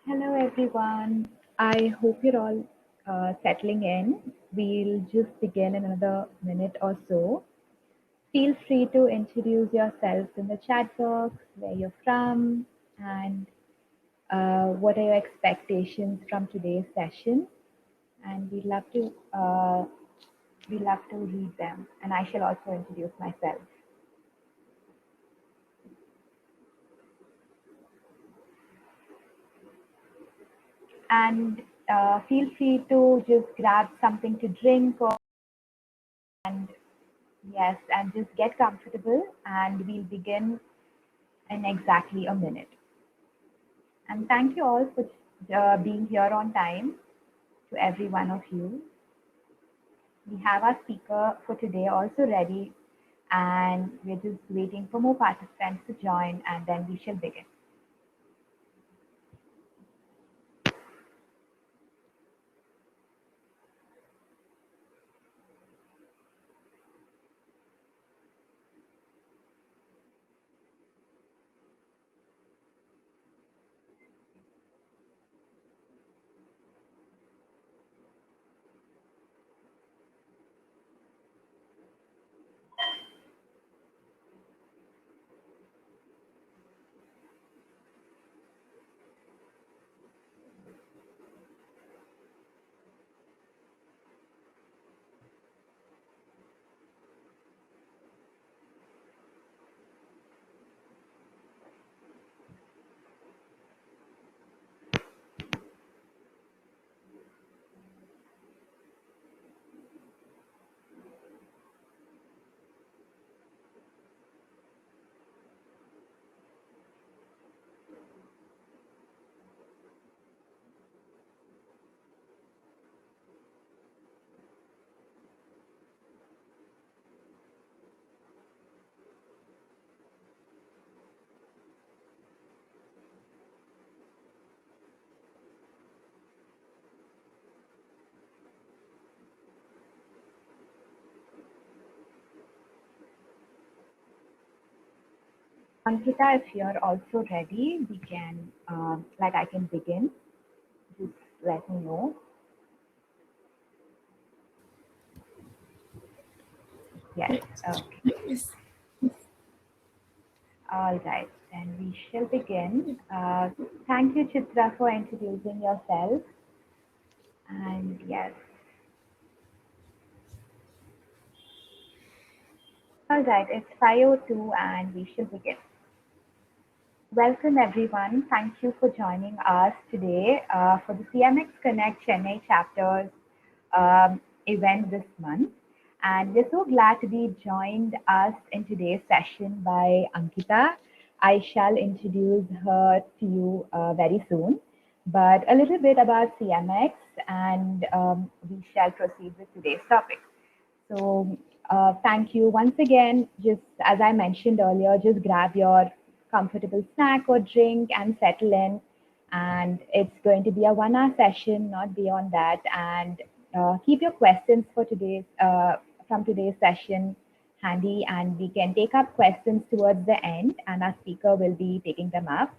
Hello, everyone. I hope you're all settling in. We'll just begin in another minute or so. Feel free to introduce yourselves in the chat box, where you're from, and what are your expectations from today's session. And we'd love to read them. And I shall also introduce myself. And feel free to just grab something to drink or and yes, and just get comfortable and we'll begin in exactly a minute. And thank you all for being here on time to every one of you. We have our speaker for today also ready and we're just waiting for more participants to join and then we shall begin. Ankita, if you're also ready, we can, I can begin. Just let me know. Yes, okay. Yes. All right, then we shall begin. Thank you, Chitra, for introducing yourself. And yes, all right, it's 5:02 and we shall begin. Welcome, everyone. Thank you for joining us today for the CMX Connect Chennai chapters event this month. And we're so glad to be joined us in today's session by Ankita. I shall introduce her to you very soon. But a little bit about CMX, and we shall proceed with today's topic. So, thank you once again. Just as I mentioned earlier, just grab your comfortable snack or drink and settle in. And it's going to be a 1 hour session, not beyond that. And keep your questions for today's from today's session handy, and we can take up questions towards the end, and our speaker will be taking them up.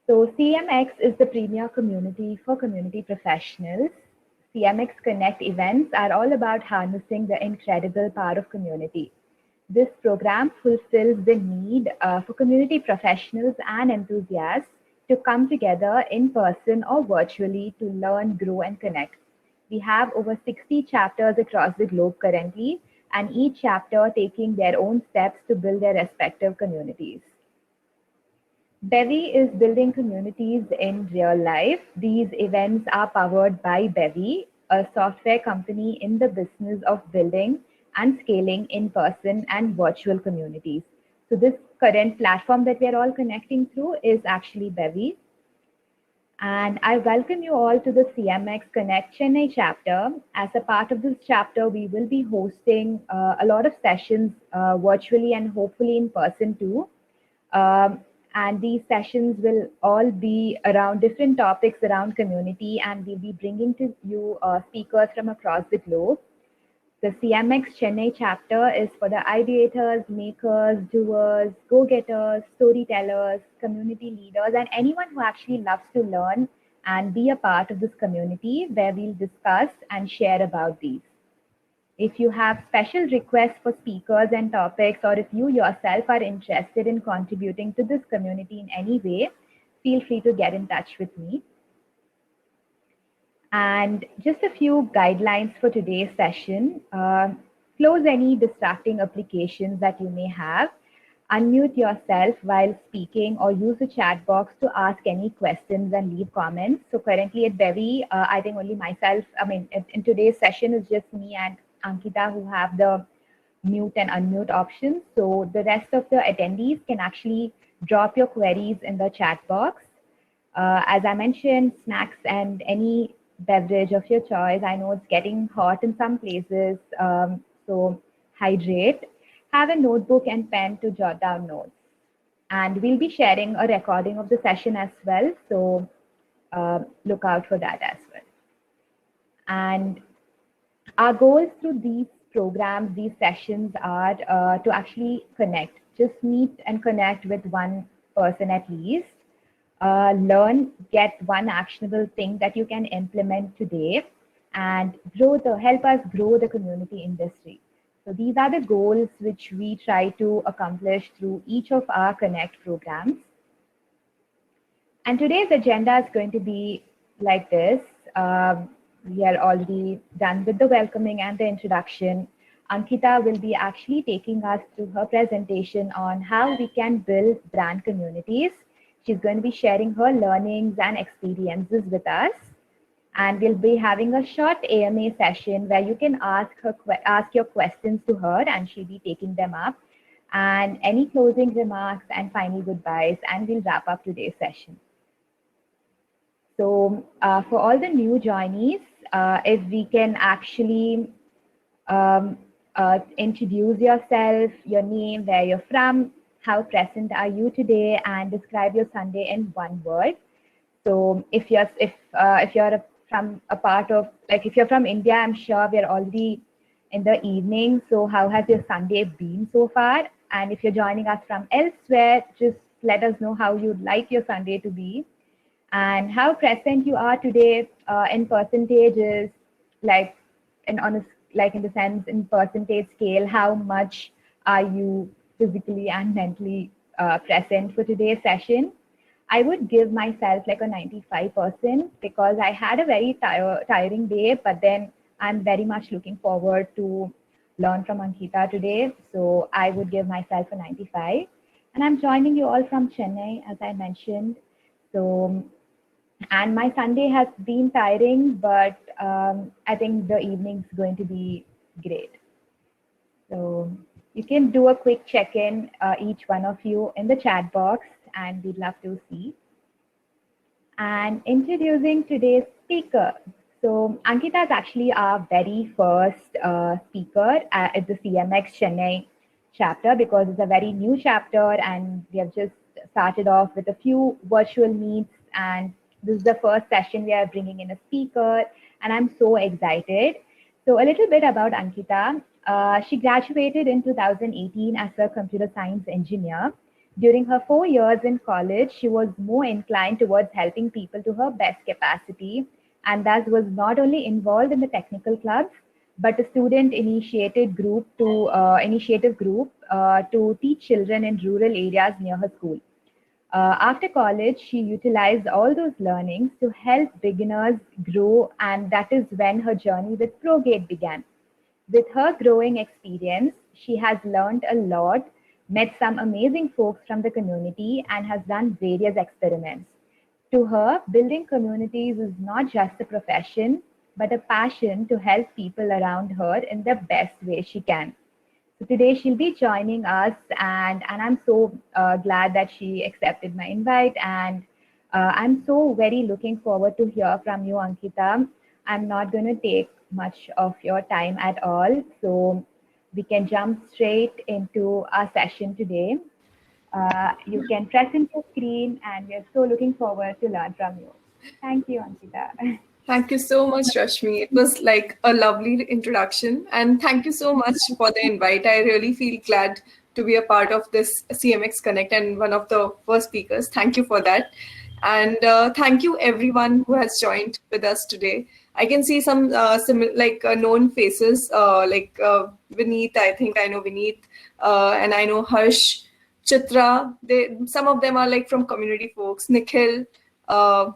So CMX is the premier community for community professionals. CMX Connect events are all about harnessing the incredible power of community. This program fulfills the need for community professionals and enthusiasts to come together in person or virtually to learn, grow, and connect. We have over 60 chapters across the globe currently, and each chapter taking their own steps to build their respective communities. Bevy is building communities in real life. These events are powered by Bevy, a software company in the business of building and scaling in person and virtual communities. So, this current platform that we are all connecting through is actually Bevy. And I welcome you all to the CMX Connect Chennai chapter. As a part of this chapter, we will be hosting a lot of sessions virtually and hopefully in person too. Um, and these sessions will all be around different topics around community, and we'll be bringing to you speakers from across the globe. The CMX Chennai chapter is for the ideators, makers, doers, go-getters, storytellers, community leaders, and anyone who actually loves to learn and be a part of this community where we'll discuss and share about these. If you have special requests for speakers and topics, or if you yourself are interested in contributing to this community in any way, feel free to get in touch with me. And just a few guidelines for today's session. Close any distracting applications that you may have. Unmute yourself while speaking or use the chat box to ask any questions and leave comments. So currently at Bevi, I think only myself, in today's session is just me and Ankita who have the mute and unmute options. So the rest of the attendees can actually drop your queries in the chat box. As I mentioned, snacks and any beverage of your choice. I know it's getting hot in some places, so hydrate. Have a notebook and pen to jot down notes. And we'll be sharing a recording of the session as well, so look out for that as well. And our goals through these programs, these sessions are to actually connect, just meet and connect with one person at least. Learn, get one actionable thing that you can implement today, and help us grow the community industry. So these are the goals which we try to accomplish through each of our Connect programs. And today's agenda is going to be like this. We are already done with the welcoming and the introduction. Ankita will be actually taking us through her presentation on how we can build brand communities. She's going to be sharing her learnings and experiences with us. And we'll be having a short AMA session where you can ask your questions to her and she'll be taking them up. And any closing remarks and final goodbyes, and we'll wrap up today's session. So for all the new joinees, if we can actually introduce yourself, your name, where you're from, how present are you today, and describe your Sunday in one word. So if you're from a part of, like if you're from India, I'm sure we're already in the evening. So how has your Sunday been so far? And if you're joining us from elsewhere, just let us know how you'd like your Sunday to be and how present you are today in percentages, like in the sense in percentage scale, how much are you physically and mentally present for today's session. I would give myself like a 95% because I had a very tiring day, but then I'm very much looking forward to learn from Ankita today. So I would give myself a 95. And I'm joining you all from Chennai, as I mentioned. So, and my Sunday has been tiring, but I think the evening's going to be great. So you can do a quick check-in, each one of you in the chat box, and we'd love to see. And introducing today's speaker. So Ankita is actually our very first speaker at the CMX Chennai chapter because it's a very new chapter and we have just started off with a few virtual meets, and this is the first session we are bringing in a speaker, and I'm so excited. So a little bit about Ankita. She graduated in 2018 as a computer science engineer. During her 4 years in college, she was more inclined towards helping people to her best capacity, and thus was not only involved in the technical clubs, but a student initiative group to teach children in rural areas near her school. After college, she utilized all those learnings to help beginners grow, and that is when her journey with ProGate began. With her growing experience, she has learned a lot, met some amazing folks from the community, and has done various experiments. To her, building communities is not just a profession, but a passion to help people around her in the best way she can. So today she'll be joining us, and I'm so glad that she accepted my invite. And I'm so very looking forward to hear from you, Ankita. I'm not going to take much of your time at all, so we can jump straight into our session today. You can press into your screen, and we're so looking forward to learn from you. Thank you, Ankita. Thank you so much, Rashmi. It was like a lovely introduction. And thank you so much for the invite. I really feel glad to be a part of this CMX Connect and one of the first speakers. Thank you for that. And thank you everyone who has joined with us today. I can see some known faces Vineet. I think I know Vineet, and I know Harsh, Chitra. Some of them are like from community folks. Nikhil,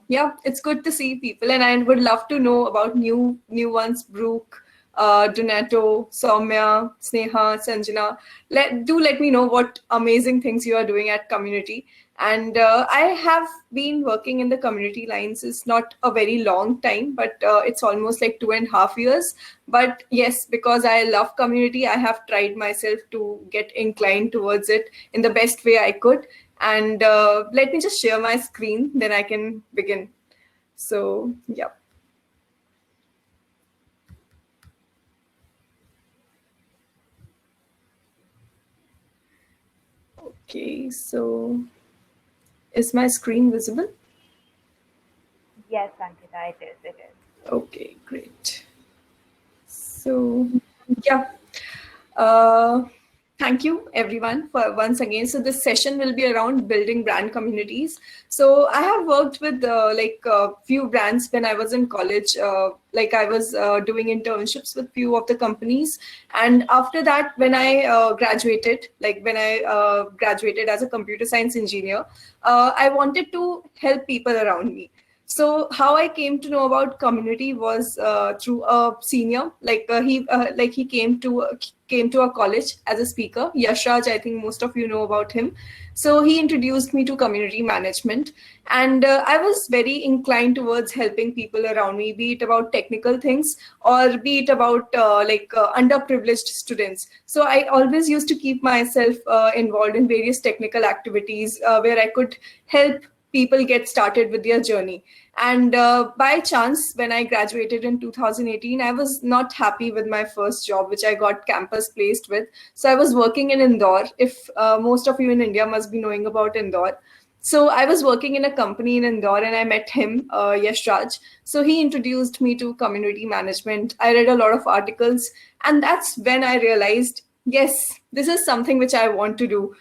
yeah, it's good to see people, and I would love to know about new ones. Brooke, Donato, Soumya, Sneha, Sanjana. Let me know what amazing things you are doing at community. And I have been working in the community lines. It's not a very long time, but it's almost like 2.5 years. But yes, because I love community, I have tried myself to get inclined towards it in the best way I could. And let me just share my screen, then I can begin. So, yeah. Okay, so is my screen visible? Yes, Ankita, it is. It is. Okay, great. So, yeah. Uh, Thank you everyone for once again. So this session will be around building brand communities. So I have worked with few brands when I was in college. I was doing internships with few of the companies, and after that, when I graduated as a computer science engineer, I wanted to help people around me. So how I came to know about community was through a senior. He came to a college as a speaker. Yashraj, I think most of you know about him. So he introduced me to community management, and I was very inclined towards helping people around me, be it about technical things or be it about underprivileged students. So I always used to keep myself involved in various technical activities where I could help people get started with their journey. And by chance, when I graduated in 2018, I was not happy with my first job, which I got campus placed with. So I was working in Indore. If most of you in India must be knowing about Indore. So I was working in a company in Indore, and I met him, Yash Raj. So he introduced me to community management. I read a lot of articles, and that's when I realized, yes, this is something which I want to do.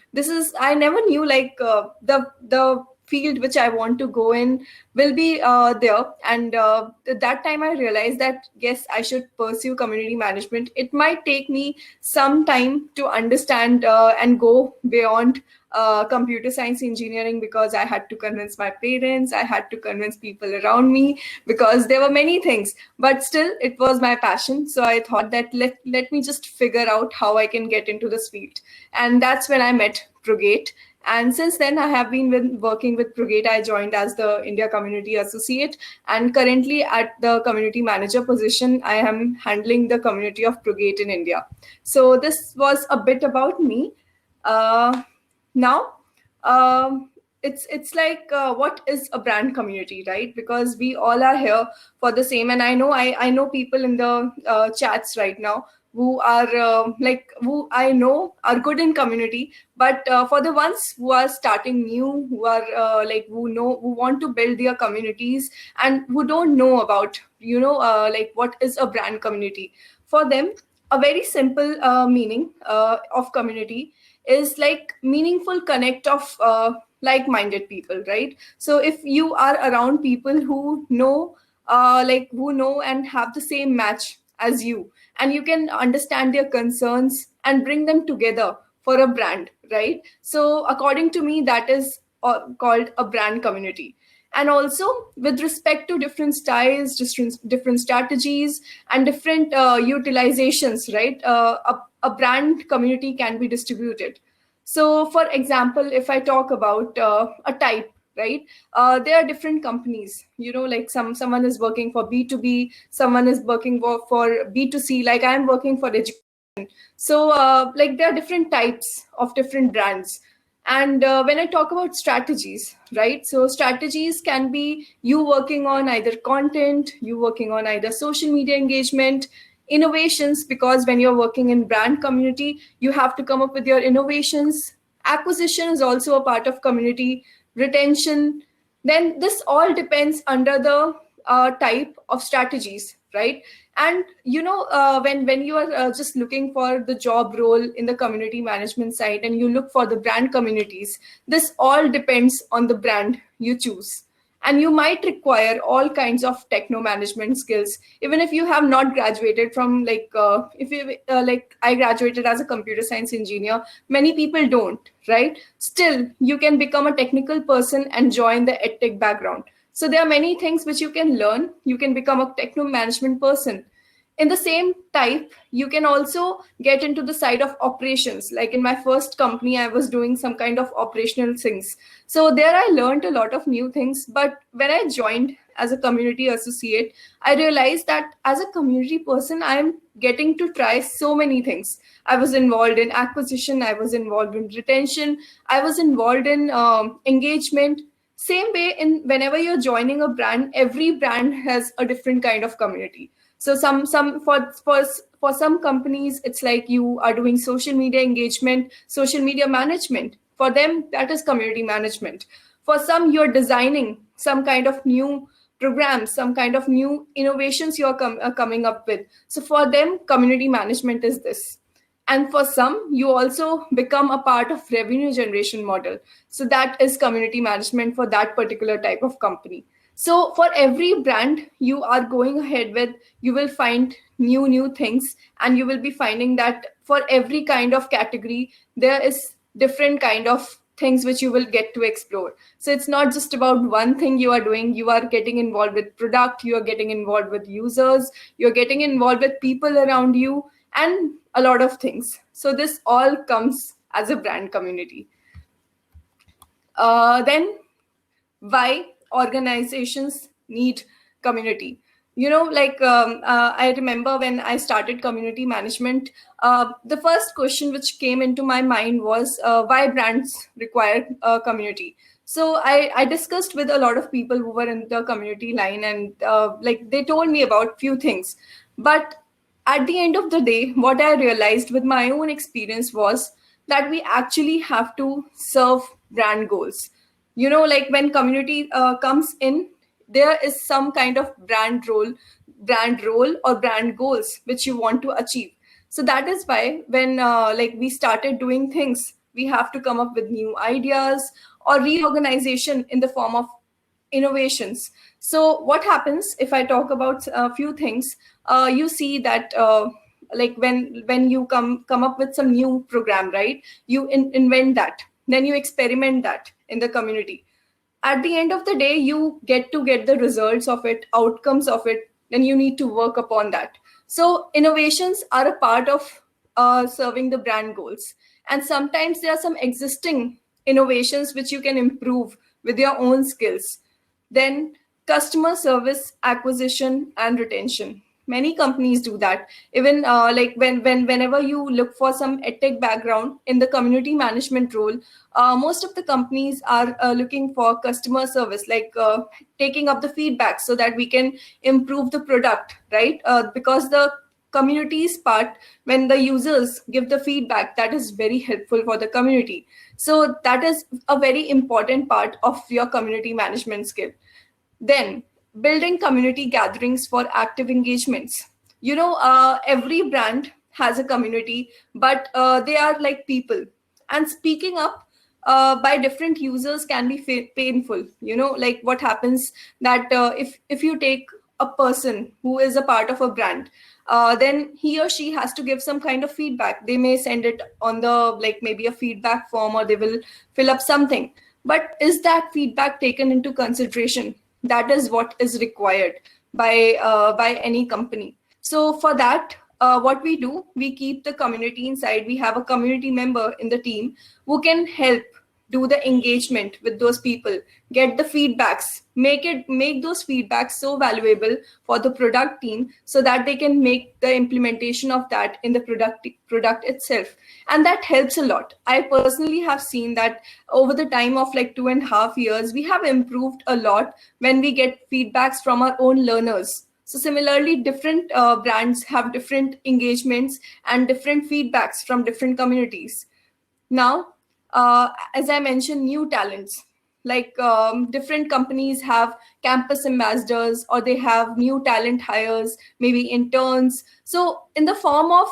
I never knew the field which I want to go in will be there. And that time I realized that, yes, I should pursue community management. It might take me some time to understand and go beyond computer science engineering, because I had to convince my parents, I had to convince people around me, because there were many things, but still it was my passion. So I thought that let me just figure out how I can get into this field. And that's when I met Progate. And since then, I have been working with Progate. I joined as the India Community Associate, and currently at the community manager position, I am handling the community of Progate in India. So this was a bit about me. Now, it's like what is a brand community, right? Because we all are here for the same. And I know people in the chats right now who are who I know are good in community, but for the ones who are starting new, who are who want to build their communities and who don't know about what is a brand community, for them a very simple meaning of community is like meaningful connect of like-minded people, right? So if you are around people who know who know and have the same match as you, and you can understand their concerns and bring them together for a brand, right? So according to me, that is called a brand community. And also with respect to different styles, different strategies, and different utilizations, right? A brand community can be distributed. So for example, if I talk about a type, right? There are different companies, like someone is working for B2B, someone is working for B2C, like I'm working for education. So there are different types of different brands. And when I talk about strategies, right? So strategies can be you working on either content, you working on either social media engagement, innovations, because when you're working in brand community, you have to come up with your innovations. Acquisition is also a part of community, retention. Then this all depends under the type of strategies, right? And when you are just looking for the job role in the community management side and you look for the brand communities, this all depends on the brand you choose. And you might require all kinds of techno management skills, even if you have not graduated from if you like I graduated as a computer science engineer, many people don't, right? Still you can become a technical person and join the edtech background. So there are many things which you can learn. You can become a techno management person. In the same type, you can also get into the side of operations. Like in my first company, I was doing some kind of operational things. So there I learned a lot of new things. But when I joined as a community associate, I realized that as a community person, I'm getting to try so many things. I was involved in acquisition, I was involved in retention, I was involved in engagement. Same way, in whenever you're joining a brand, every brand has a different kind of community. So for some companies, it's like you are doing social media engagement, social media management. For them, that is community management. For some, you're designing some kind of new programs, some kind of new innovations you're coming up with. So for them, community management is this. And for some, you also become a part of revenue generation model. So that is community management for that particular type of company. So for every brand you are going ahead with, you will find new things, and you will be finding that for every kind of category, there is different kind of things which you will get to explore. So it's not just about one thing you are doing. You are getting involved with product, you are getting involved with users, you're getting involved with people around you, and a lot of things. So this all comes as a brand community. Then why organizations need community? I remember when I started community management, the first question which came into my mind was why brands require a community. So I discussed with a lot of people who were in the community line, and they told me about few things. But at the end of the day, what I realized with my own experience was that we actually have to serve brand goals. Like when community comes in, there is some kind of brand role or brand goals which you want to achieve. So that is why when we started doing things, we have to come up with new ideas or reorganization in the form of innovations. So what happens if I talk about a few things? You see that when you come up with some new program, right? You invent that, then you experiment that in the community. At the end of the day, you get the results of it, outcomes of it, then you need to work upon that. So innovations are a part of serving the brand goals. And sometimes there are some existing innovations which you can improve with your own skills. Then customer service, acquisition, and retention. Many companies do that. Even whenever you look for some edtech background in the community management role, most of the companies are looking for customer service, taking up the feedback so that we can improve the product, right? Because the communities part, when the users give the feedback, that is very helpful for the community. So that is a very important part of your community management skill. Then building community gatherings for active engagements. Every brand has a community, but they are like people. And speaking up by different users can be painful. Like what happens that if you take a person who is a part of a brand, then he or she has to give some kind of feedback. They may send it on the maybe a feedback form, or they will fill up something. But is that feedback taken into consideration? That is what is required by any company. So for that, what we do, we keep the community inside. We have a community member in the team who can help do the engagement with those people, get the feedbacks, make those feedbacks so valuable for the product team so that they can make the implementation of that in the product itself. And that helps a lot. I personally have seen that over the time of 2.5 years, we have improved a lot when we get feedbacks from our own learners. So similarly, different brands have different engagements and different feedbacks from different communities. Now, as I mentioned, new talents. like different companies have campus ambassadors, or they have new talent hires, maybe interns. So in the form of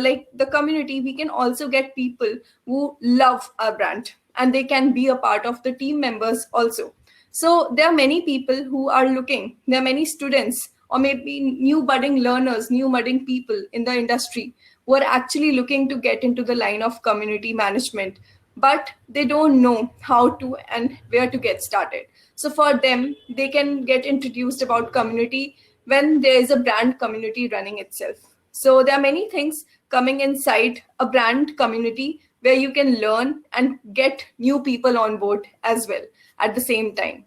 like the community, we can also get people who love our brand, and they can be a part of the team members also. So there are many people who are looking, there are many students or maybe new budding learners, new budding people in the industry who are actually looking to get into the line of community management, but they don't know how to and where to get started. So for them, they can get introduced about community when there is a brand community running itself. So there are many things coming inside a brand community where you can learn and get new people on board as well at the same time.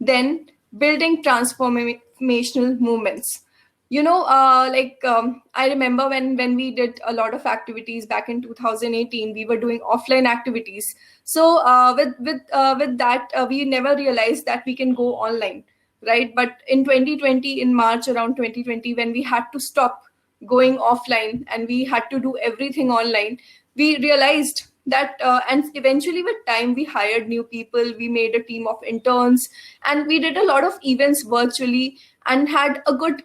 Then building transformational movements. I remember when we did a lot of activities back in 2018, we were doing offline activities. So with that, we never realized that we can go online, right? But in 2020, in March around 2020, when we had to stop going offline and we had to do everything online, we realized that and eventually with time we hired new people, we made a team of interns, and we did a lot of events virtually and had a good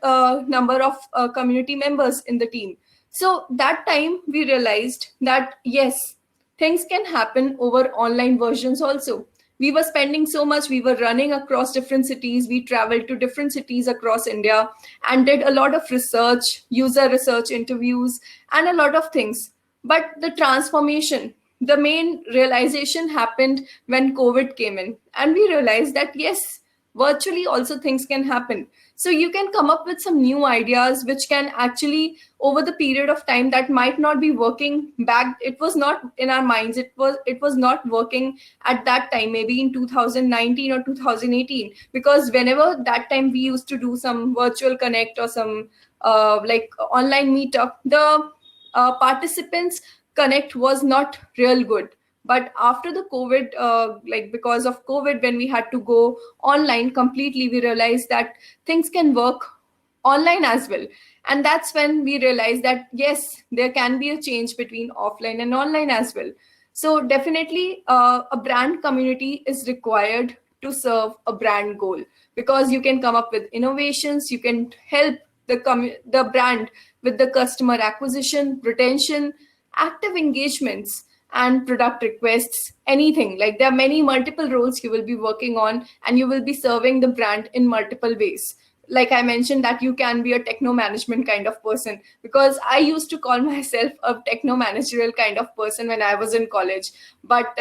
number of community members in the team. So that time we realized that yes, things can happen over online versions also. We were spending so much, we were running across different cities, we traveled to different cities across India and did a lot of research, user research interviews, and a lot of things. But the transformation, the main realization happened when COVID came in, and we realized that yes, virtually also things can happen. So you can come up with some new ideas which can actually, over the period of time, that might not be working back. It was not in our minds. It was not working at that time, maybe in 2019 or 2018, because whenever that time we used to do some virtual connect or some like online meetup, the participants connect was not real good. But after the COVID, like because of COVID, when we had to go online completely, we realized that things can work online as well. And that's when we realized that yes, there can be a change between offline and online as well. So definitely a brand community is required to serve a brand goal, because you can come up with innovations, you can help the brand with the customer acquisition, retention, active engagements, and product requests, anything. Like there are many multiple roles you will be working on, and you will be serving the brand in multiple ways. Like I mentioned that you can be a techno management kind of person, because I used to call myself a techno managerial kind of person when I was in college. But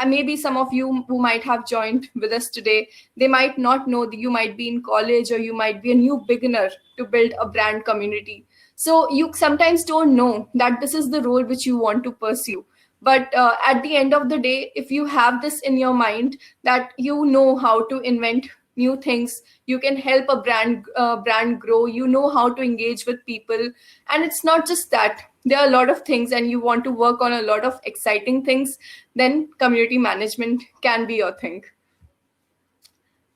maybe some of you who might have joined with us today, they might not know that you might be in college, or you might be a new beginner to build a brand community. So you sometimes don't know that this is the role which you want to pursue. But at the end of the day, if you have this in your mind, that you know how to invent new things, you can help a brand grow, you know how to engage with people. And it's not just that, there are a lot of things, and you want to work on a lot of exciting things, then community management can be your thing.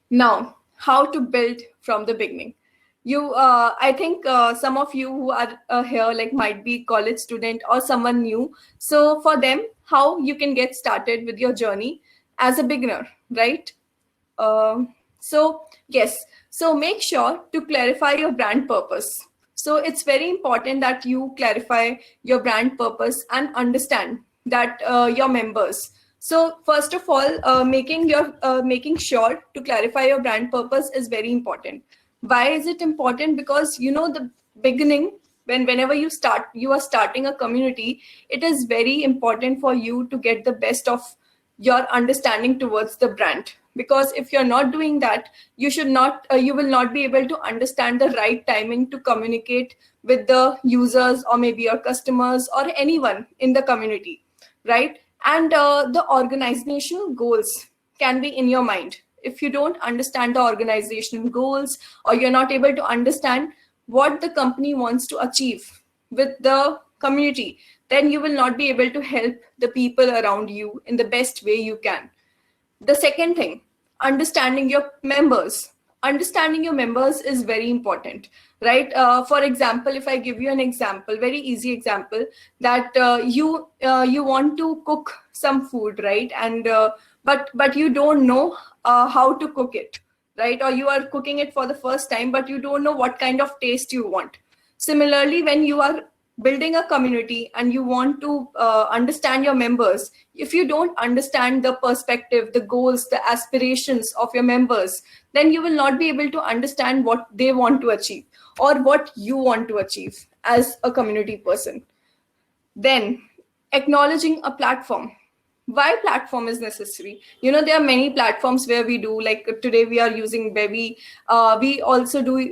Now, how to build from the beginning. I think some of you who are here like might be college student or someone new. So for them, how you can get started with your journey as a beginner, right? So yes, so make sure to clarify your brand purpose. So it's very important that you clarify your brand purpose and understand that your members. So first of all, making sure to clarify your brand purpose is very important. Why is it important? Because the beginning, whenever you are starting a community, it is very important for you to get the best of your understanding towards the brand. Because if you're not doing that, you will not be able to understand the right timing to communicate with the users, or maybe your customers, or anyone in the community, right? And the organizational goals can be in your mind. If you don't understand the organizational goals, or you're not able to understand what the company wants to achieve with the community, then you will not be able to help the people around you in the best way you can. The second thing, understanding your members. understanding your members is very important, right? For example, if I give you an example, very easy example, that you want to cook some food, right? And but you don't know how to cook it, right? Or you are cooking it for the first time, but you don't know what kind of taste you want. Similarly, when you are building a community and you want to understand your members, if you don't understand the perspective, the goals, the aspirations of your members, then you will not be able to understand what they want to achieve or what you want to achieve as a community person. Then, acknowledging a platform. Why platform is necessary? There are many platforms where we do, like today we are using Bevy. We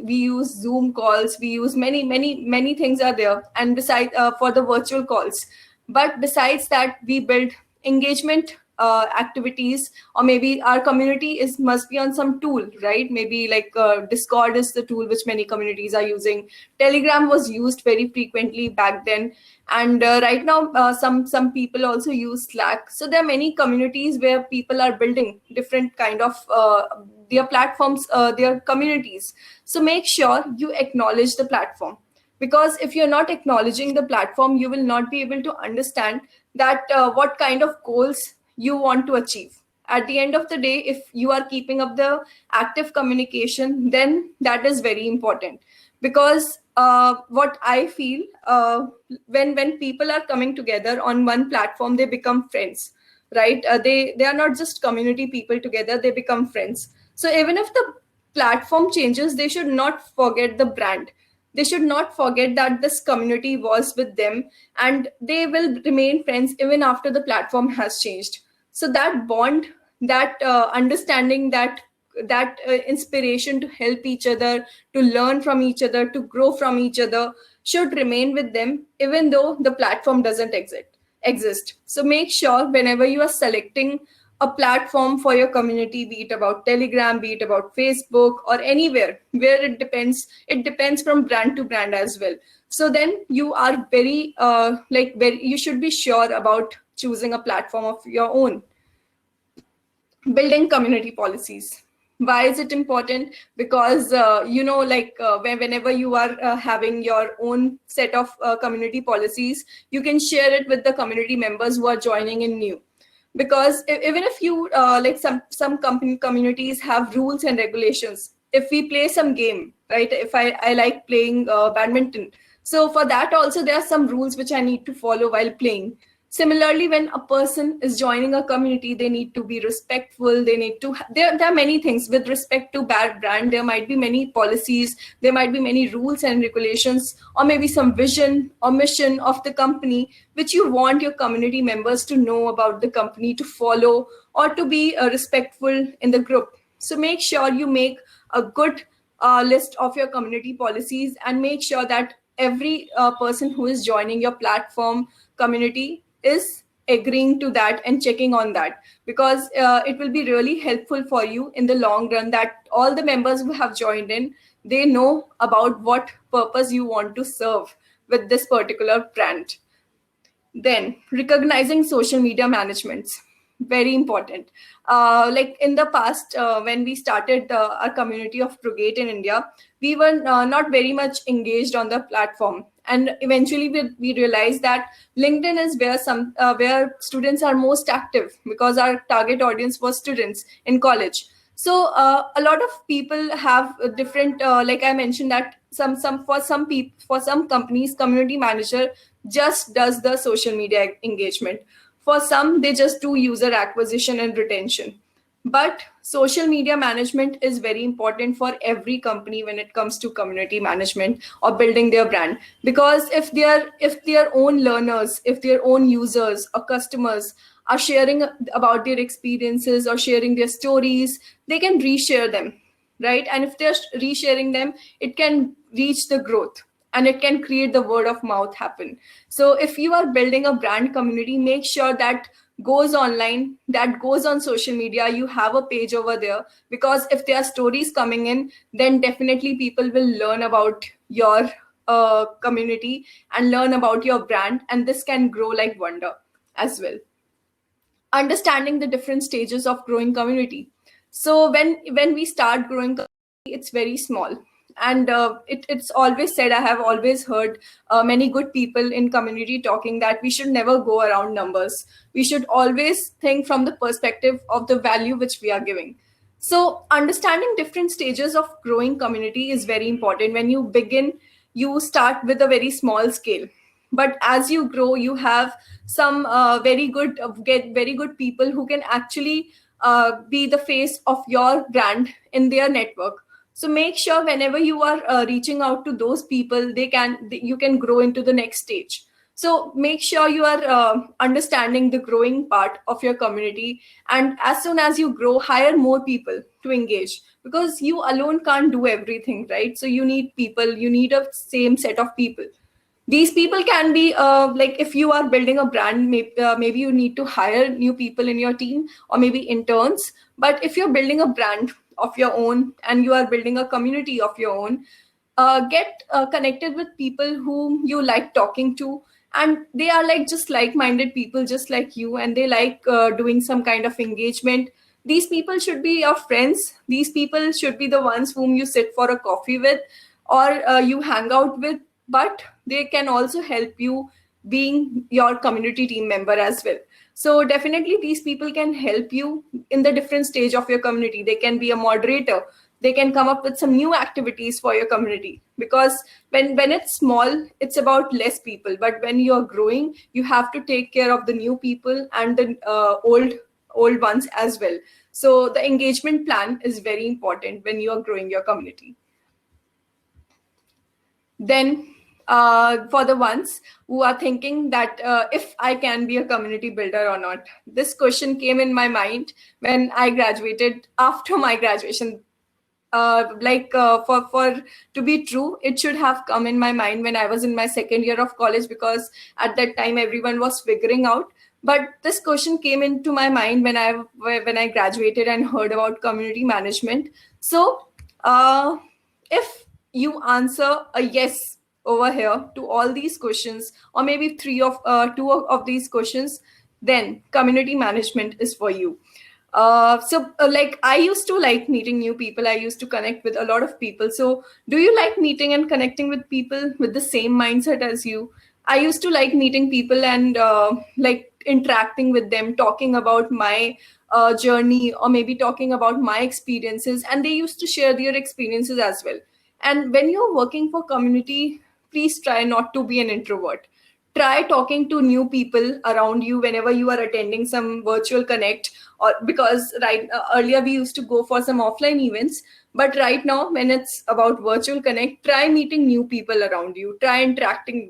use Zoom calls. We use many things are there. And besides, for the virtual calls. But besides that, we build engagement activities, or maybe our community must be on some tool, right? Maybe like Discord is the tool which many communities are using. Telegram was used very frequently back then, and right now some people also use Slack. So there are many communities where people are building different kind of their platforms, their communities. So make sure you acknowledge the platform, because if you're not acknowledging the platform, you will not be able to understand that what kind of goals you want to achieve. At the end of the day, if you are keeping up the active communication, then that is very important. Because what I feel, when people are coming together on one platform, they become friends, right? They are not just community people together, they become friends. So even if the platform changes, they should not forget the brand. They should not forget that this community was with them, and they will remain friends even after the platform has changed. So that bond, that understanding, that inspiration to help each other, to learn from each other, to grow from each other, should remain with them even though the platform doesn't exist. So make sure whenever you are selecting a platform for your community, be it about Telegram, be it about Facebook, or anywhere where it depends from brand to brand as well. So then you are you should be sure about choosing a platform of your own. Building community policies. Why is it important? Because whenever you are having your own set of community policies, you can share it with the community members who are joining in new. Because even if you some company communities have rules and regulations. If we play some game, right? If I like playing badminton, so for that also there are some rules which I need to follow while playing. Similarly, when a person is joining a community, they need to be respectful. They need to, there are many things with respect to bad brand. There might be many policies, there might be many rules and regulations, or maybe some vision or mission of the company, which you want your community members to know about the company, to follow, or to be respectful in the group. So make sure you make a good list of your community policies, and make sure that every person who is joining your platform community is agreeing to that and checking on that, because it will be really helpful for you in the long run, that all the members who have joined in, they know about what purpose you want to serve with this particular brand. Then recognizing social media managements, very important. Like in the past, when we started our community of Brugate in India, we were not very much engaged on the platform. And eventually we realized that LinkedIn is where students are most active, because our target audience was students in college. So a lot of people have different, like I mentioned, that for some companies, community manager just does the social media engagement. For some, they just do user acquisition and retention. But social media management is very important for every company when it comes to community management or building their brand. Because if their own learners, if their own users or customers are sharing about their experiences or sharing their stories, they can reshare them, right? And if they're resharing them, it can reach the growth, and it can create the word of mouth happen. So if you are building a brand community, make sure that goes online, that goes on social media, you have a page over there, because if there are stories coming in, then definitely people will learn about your community and learn about your brand, and this can grow like wonder as well. Understanding the different stages of growing community. So when we start growing it's very small. And it's always said, I have always heard many good people in community talking that we should never go around numbers. We should always think from the perspective of the value which we are giving. So understanding different stages of growing community is very important. When you begin, you start with a very small scale, but as you grow, you have some get very good people who can actually be the face of your brand in their network. So make sure whenever you are reaching out to those people, you can grow into the next stage. So make sure you are understanding the growing part of your community, and as soon as you grow, hire more people to engage, because you alone can't do everything, right? So you need people, you need a same set of people. These people can be like, if you are building a brand, maybe you need to hire new people in your team, or maybe interns. But if you're building a brand of your own and you are building a community of your own, get connected with people whom you like talking to, and they are like just like-minded people just like you, and they like doing some kind of engagement. These people should be your friends. These people should be the ones whom you sit for a coffee with, or you hang out with, but they can also help you being your community team member as well. So definitely these people can help you in the different stage of your community. They can be a moderator, they can come up with some new activities for your community, because when it's small, it's about less people, but when you're growing, you have to take care of the new people and the old ones as well. So the engagement plan is very important when you are growing your community. Then for the ones who are thinking that if I can be a community builder or not, this question came in my mind when I graduated. After my graduation, for to be true, it should have come in my mind when I was in my second year of college, because at that time everyone was figuring out. But this question came into my mind when I graduated and heard about community management. So if you answer a yes over here to all these questions, or maybe two of these questions, then community management is for you. Like, I used to like meeting new people. I used to connect with a lot of people. So do you like meeting and connecting with people with the same mindset as you? I used to like meeting people and like interacting with them, talking about my journey, or maybe talking about my experiences, and they used to share their experiences as well. And when you're working for community, please try not to be an introvert. Try talking to new people around you whenever you are attending some virtual connect, or because earlier we used to go for some offline events, but right now when it's about virtual connect, try meeting new people around you, try interacting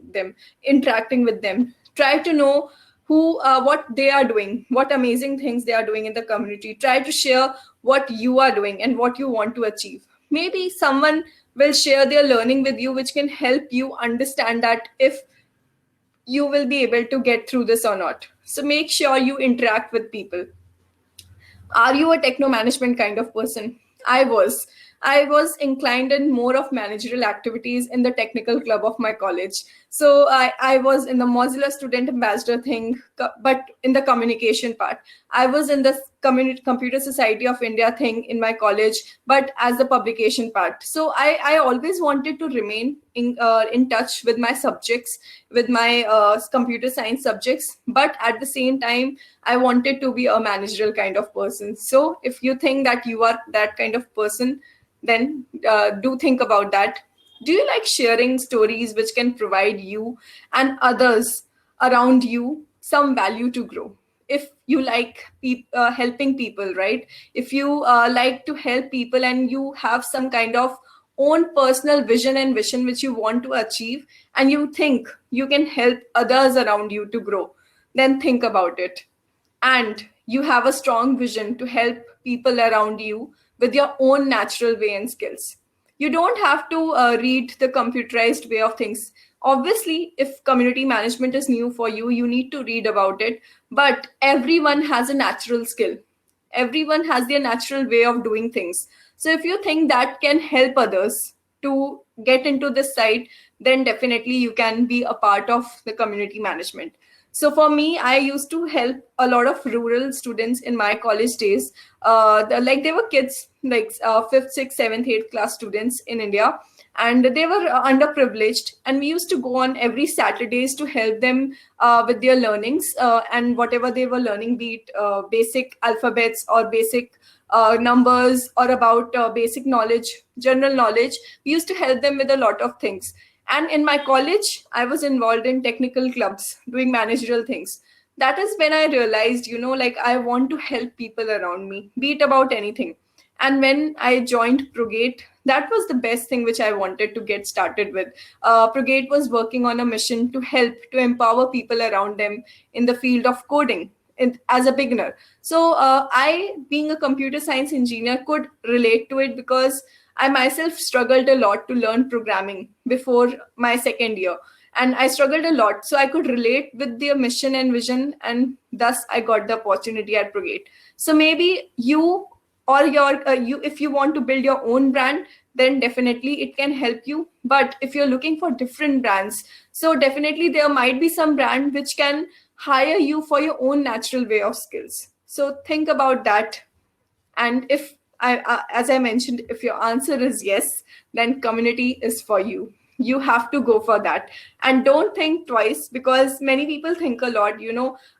with them, try to know what they are doing, what amazing things they are doing in the community. Try to share what you are doing and what you want to achieve. Maybe someone will share their learning with you, which can help you understand that if you will be able to get through this or not. So make sure you interact with people. Are you a techno management kind of person? I was. I was inclined in more of managerial activities in the technical club of my college. So I was in the Mozilla Student Ambassador thing, but in the communication part. I was in the Computer Society of India thing in my college, but as the publication part. So I always wanted to remain in touch with my subjects, with my computer science subjects, but at the same time, I wanted to be a managerial kind of person. So if you think that you are that kind of person, then do think about that. Do you like sharing stories which can provide you and others around you some value to grow? If you like helping people, right? If you like to help people and you have some kind of own personal vision and vision which you want to achieve, and you think you can help others around you to grow, then think about it. And you have a strong vision to help people around you with your own natural way and skills. You don't have to read the computerized way of things. Obviously, if community management is new for you, you need to read about it. But everyone has a natural skill. Everyone has their natural way of doing things. So if you think that can help others to get into this side, then definitely you can be a part of the community management. So for me, I used to help a lot of rural students in my college days. Like they were kids, like fifth, sixth, seventh, eighth class students in India, and they were underprivileged. And we used to go on every Saturdays to help them with their learnings and whatever they were learning, be it basic alphabets or basic numbers or about basic knowledge, general knowledge. We used to help them with a lot of things. And in my college, I was involved in technical clubs doing managerial things. That is when I realized, like I want to help people around me, be it about anything. And when I joined Progate, that was the best thing which I wanted to get started with. Progate was working on a mission to help, to empower people around them in the field of coding as a beginner. So I, being a computer science engineer, could relate to it because I myself struggled a lot to learn programming before my second year. And I struggled a lot. So I could relate with their mission and vision. And thus I got the opportunity at Progate. So maybe you or you, if you want to build your own brand, then definitely it can help you. But if you're looking for different brands, so definitely there might be some brand which can hire you for your own natural way of skills. So think about that. And if as I mentioned, if your answer is yes, then community is for you. You have to go for that. And don't think twice, because many people think a lot.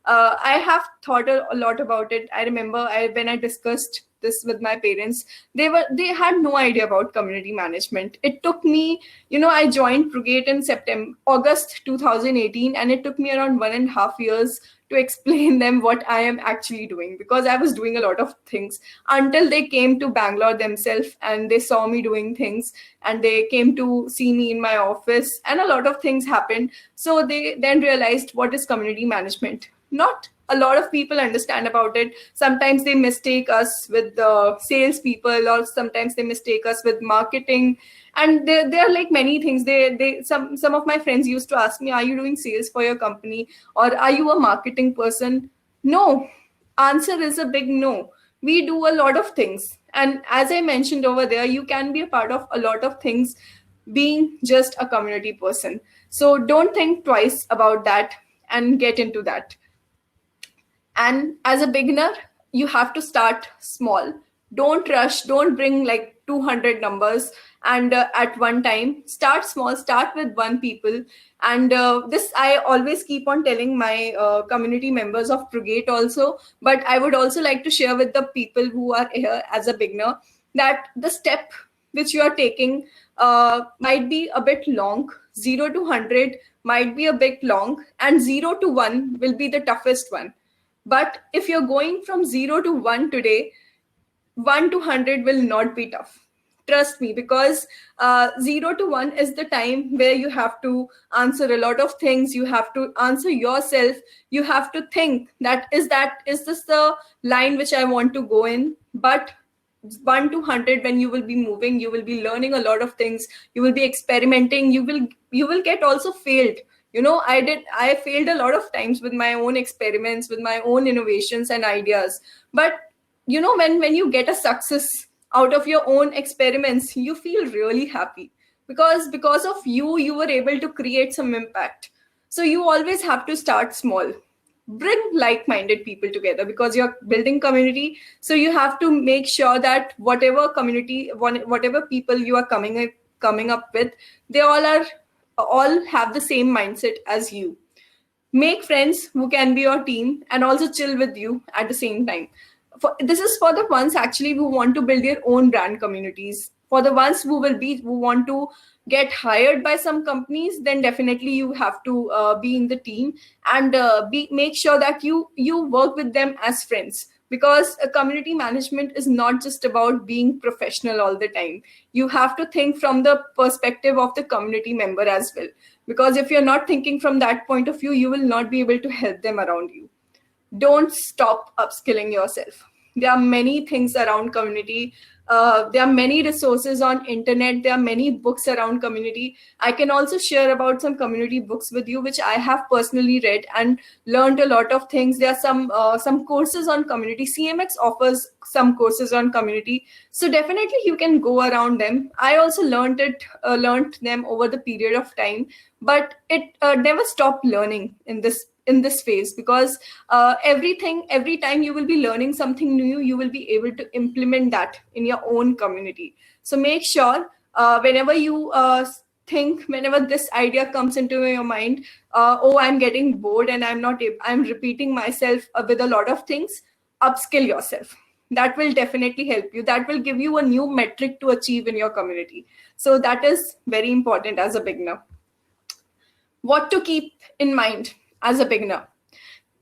I have thought a lot about it. I remember when I discussed this with my parents, they had no idea about community management. It took me, I joined Progate in August 2018, and it took me around 1.5 years to explain them what I am actually doing, because I was doing a lot of things until they came to Bangalore themselves and they saw me doing things and they came to see me in my office, and a lot of things happened. So they then realized what is community management. Not a lot of people understand about it. Sometimes they mistake us with the sales people, or sometimes they mistake us with marketing. And there are like many things. Some of my friends used to ask me, are you doing sales for your company, or are you a marketing person? No. Answer is a big no. We do a lot of things. And as I mentioned over there, you can be a part of a lot of things being just a community person. So don't think twice about that and get into that. And as a beginner, you have to start small. Don't rush. Don't bring like 200 numbers and at one time. Start small. Start with one people. And this I always keep on telling my community members of Progate also. But I would also like to share with the people who are here as a beginner that the step which you are taking might be a bit long. 0 to 100 might be a bit long, and 0 to 1 will be the toughest one. But if you're going from 0 to 1 today, 1 to 100 will not be tough. Trust me, because 0 to 1 is the time where you have to answer a lot of things. You have to answer yourself. You have to think is this the line which I want to go in? But 1 to 100, when you will be moving, you will be learning a lot of things. You will be experimenting. You will get also failed. I failed a lot of times with my own experiments, with my own innovations and ideas. But when you get a success out of your own experiments, you feel really happy, because of you were able to create some impact. So you always have to start small. Bring like-minded people together, because you're building community. So you have to make sure that whatever people you are coming up with, they all have the same mindset as you. Make friends who can be your team and also chill with you at the same time. This is for the ones actually who want to build their own brand communities. For the ones who want to get hired by some companies, then definitely you have to be in the team and make sure that you work with them as friends. Because community management is not just about being professional all the time. You have to think from the perspective of the community member as well. Because if you're not thinking from that point of view, you will not be able to help them around you. Don't stop upskilling yourself. There are many things around community. There are many resources on internet. There are many books around community. I can also share about some community books with you, which I have personally read and learned a lot of things. There are some courses on community. CMX offers some courses on community. So definitely you can go around them. I also learned them over the period of time, but it never stopped learning in in this phase, because every time you will be learning something new, you will be able to implement that in your own community. So make sure whenever you think, whenever this idea comes into your mind, oh, I'm getting bored and I'm repeating myself with a lot of things, upskill yourself. That will definitely help you. That will give you a new metric to achieve in your community. So that is very important as a beginner. What to keep in mind as a beginner?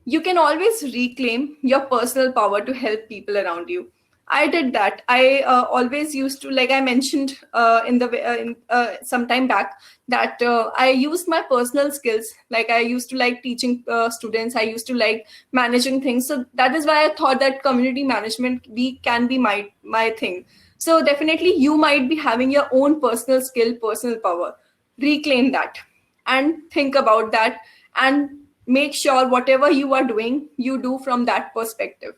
You can always reclaim your personal power to help people around you. I did that. I always used to, like I mentioned some time back, that I used my personal skills. Like I used to like teaching students. I used to like managing things. So that is why I thought that community management can be my thing. So definitely you might be having your own personal skill, personal power. Reclaim that and think about that, and make sure whatever you are doing, you do from that perspective.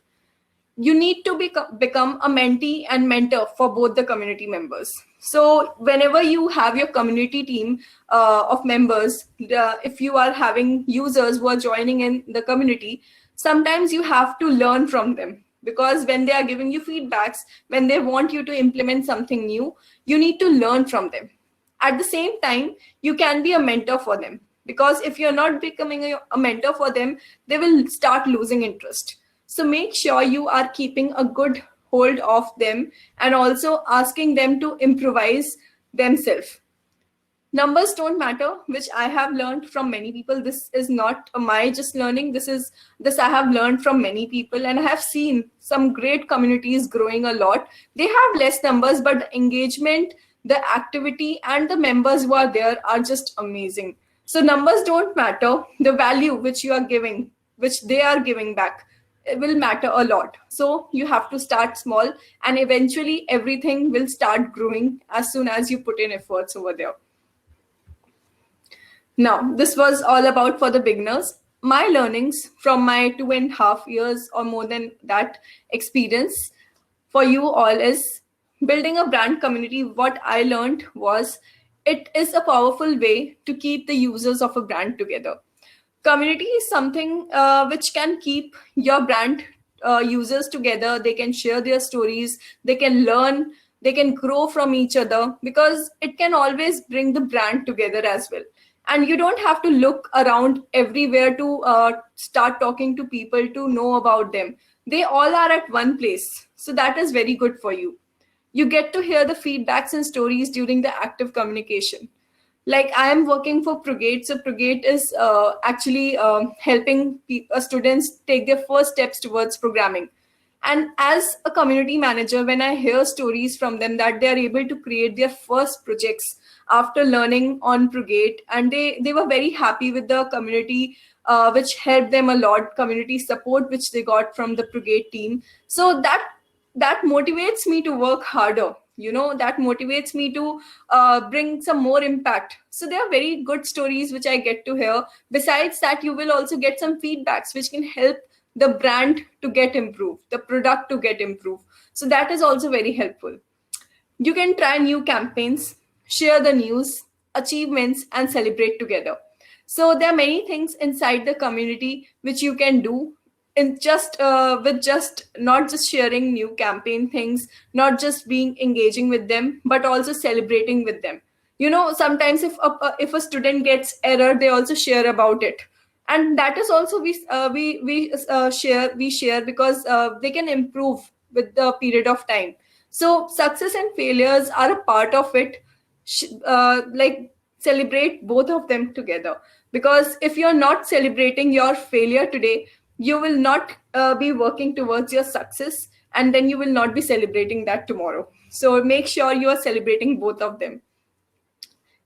You need to become a mentee and mentor for both the community members. So whenever you have your community team of members, if you are having users who are joining in the community, sometimes you have to learn from them, because when they are giving you feedbacks, when they want you to implement something new, you need to learn from them. At the same time, you can be a mentor for them, because if you're not becoming a mentor for them, they will start losing interest. So make sure you are keeping a good hold of them and also asking them to improvise themselves. Numbers don't matter, which I have learned from many people. This is not my just learning. This I have learned from many people, and I have seen some great communities growing a lot. They have less numbers, but the engagement, the activity, and the members who are there are just amazing. So numbers don't matter. The value which you are giving, which they are giving back, it will matter a lot. So you have to start small, and eventually everything will start growing as soon as you put in efforts over there. Now, this was all about for the beginners. My learnings from my 2.5 years or more than that experience for you all is building a brand community. What I learned was it is a powerful way to keep the users of a brand together. Community is something which can keep your brand users together. They can share their stories, they can learn, they can grow from each other, because it can always bring the brand together as well. And you don't have to look around everywhere to start talking to people to know about them. They all are at one place. So that is very good for you. You get to hear the feedbacks and stories during the active communication. Like I am working for Progate. So Progate is actually helping students take their first steps towards programming. And as a community manager, when I hear stories from them that they are able to create their first projects after learning on Progate, and they were very happy with the community, which helped them a lot, community support which they got from the Progate team. So that motivates me to work harder. That motivates me to bring some more impact. So there are very good stories which I get to hear. Besides that, you will also get some feedbacks which can help the brand to get improved, the product to get improved. So that is also very helpful. You can try new campaigns, share the news, achievements, and celebrate together. So there are many things inside the community which you can do in with just not just sharing new campaign things, not just being engaging with them, but also celebrating with them. Sometimes if a student gets error, they also share about it, and that is also we share because they can improve with the period of time. So success and failures are a part of it. Like celebrate both of them together, because if you're not celebrating your failure today, you will not be working towards your success, and then you will not be celebrating that tomorrow. So make sure you are celebrating both of them.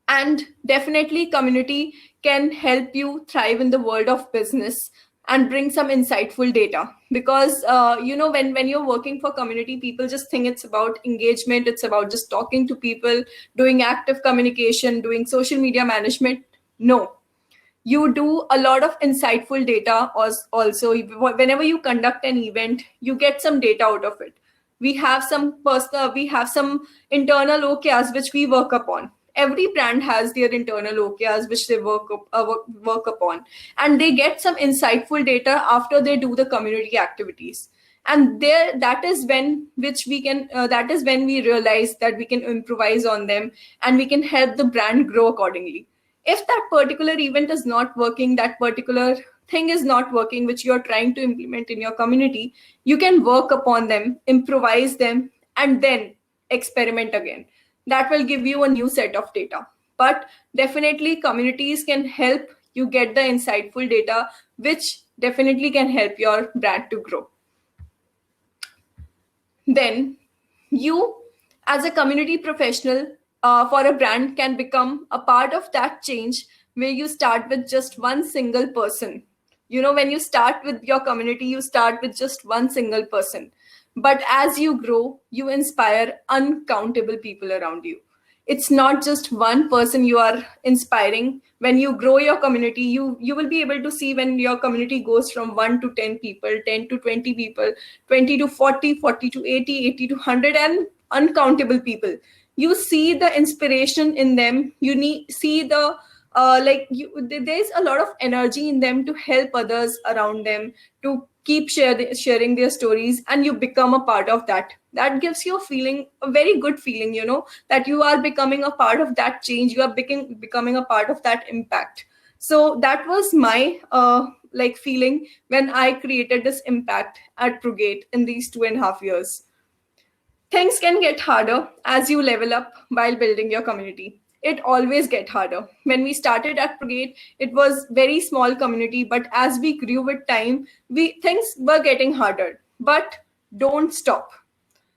And definitely community can help you thrive in the world of business and bring some insightful data, because when you're working for community, people just think it's about engagement, it's about just talking to people, doing active communication, doing social media management. No, you do a lot of insightful data. Also, whenever you conduct an event, you get some data out of it. We have some internal OKRs which we work upon. Every brand has their internal OKRs which they work upon, and they get some insightful data after they do the community activities. And there, that is when that is when we realize that we can improvise on them, and we can help the brand grow accordingly. If that particular event is not working, that particular thing is not working which you're trying to implement in your community, you can work upon them, improvise them, and then experiment again. That will give you a new set of data. But definitely communities can help you get the insightful data, which definitely can help your brand to grow. Then you, as a community professional for a brand, can become a part of that change, where you start with just one single person. When you start with your community, you start with just one single person, but as you grow, you inspire uncountable people around you. It's not just one person you are inspiring. When you grow your community, you will be able to see when your community goes from 1 to 10 people, 10 to 20 people, 20 to 40, 40 to 80, 80 to 100, and uncountable people. You see the inspiration in them. You see the there's a lot of energy in them to help others around them, to keep sharing their stories, and you become a part of that. That gives you a very good feeling, that you are becoming a part of that change. You are becoming a part of that impact. So that was my feeling when I created this impact at Prugate in these 2.5 years. Things can get harder as you level up while building your community. It always get harder. When we started at Prugate, it was very small community, but as we grew with time, things were getting harder. But don't stop.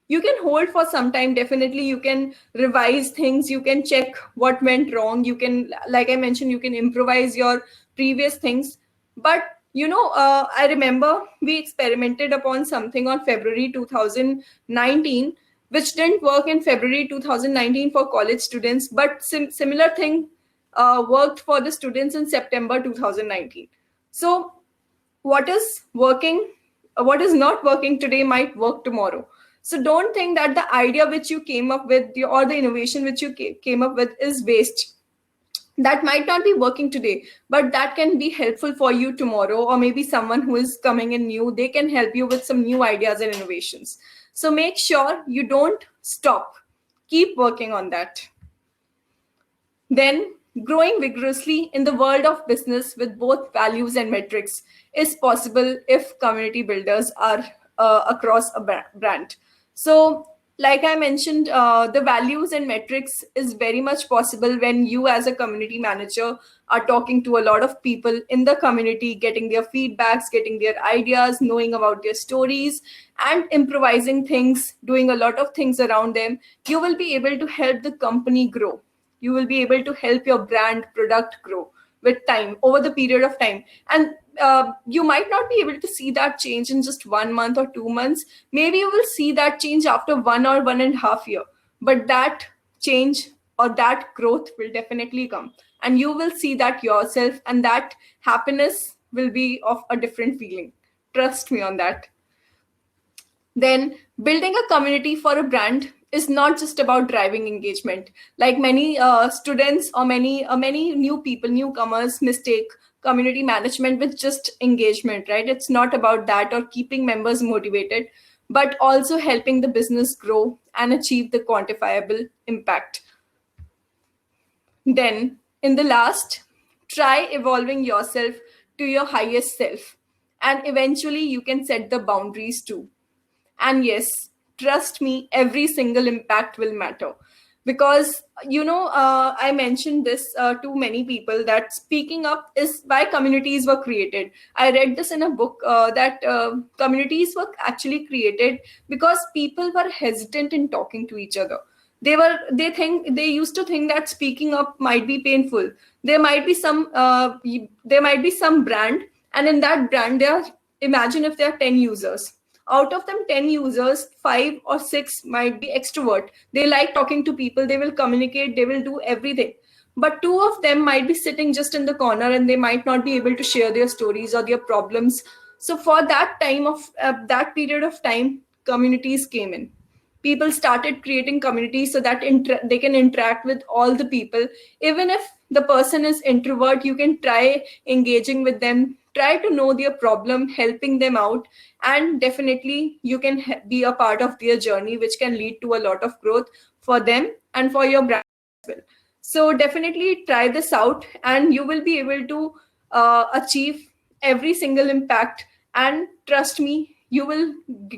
You can hold for some time. Definitely, you can revise things. You can check what went wrong. You can, like I mentioned, you can improvise your previous things. But I remember we experimented upon something on February 2019, which didn't work in February 2019 for college students, but similar thing worked for the students in September 2019. So what is working, what is not working today might work tomorrow. So don't think that the idea which you came up with or the innovation which you came up with is waste. That might not be working today, but that can be helpful for you tomorrow, or maybe someone who is coming in new, they can help you with some new ideas and innovations. So make sure you don't stop. Keep working on that. Then growing vigorously in the world of business with both values and metrics is possible if community builders are across a brand. So like I mentioned, the values and metrics is very much possible when you as a community manager are talking to a lot of people in the community, getting their feedbacks, getting their ideas, knowing about their stories, and improvising things, doing a lot of things around them. You will be able to help the company grow. You will be able to help your brand product grow with time, over the period of time. And you might not be able to see that change in just 1 month or 2 months. Maybe you will see that change after 1 or 1.5 years. But that change or that growth will definitely come. And you will see that yourself, and that happiness will be of a different feeling. Trust me on that. Then building a community for a brand is not just about driving engagement. Like many students or many new people, newcomers mistake community management with just engagement, right? It's not about that or keeping members motivated, but also helping the business grow and achieve the quantifiable impact. Then in the last, try evolving yourself to your highest self, and eventually you can set the boundaries too. And yes, trust me, every single impact will matter. Because, I mentioned this to many people, that speaking up is why communities were created. I read this in a book that communities were actually created because people were hesitant in talking to each other. They used to think that speaking up might be painful. There might be some brand, and in that brand, imagine if there are 10 users. Out of them 10 users, 5 or 6 might be extrovert. They like talking to people, they will communicate, they will do everything. But 2 of them might be sitting just in the corner, and they might not be able to share their stories or their problems. So for that time of that period of time, communities came in. people started creating communities so that they can interact with all the people. Even if the person is introvert, you can try engaging with them, try to know their problem, helping them out, and definitely you can be a part of their journey, which can lead to a lot of growth for them and for your brand as well. So definitely try this out, and you will be able to achieve every single impact. And trust me, you will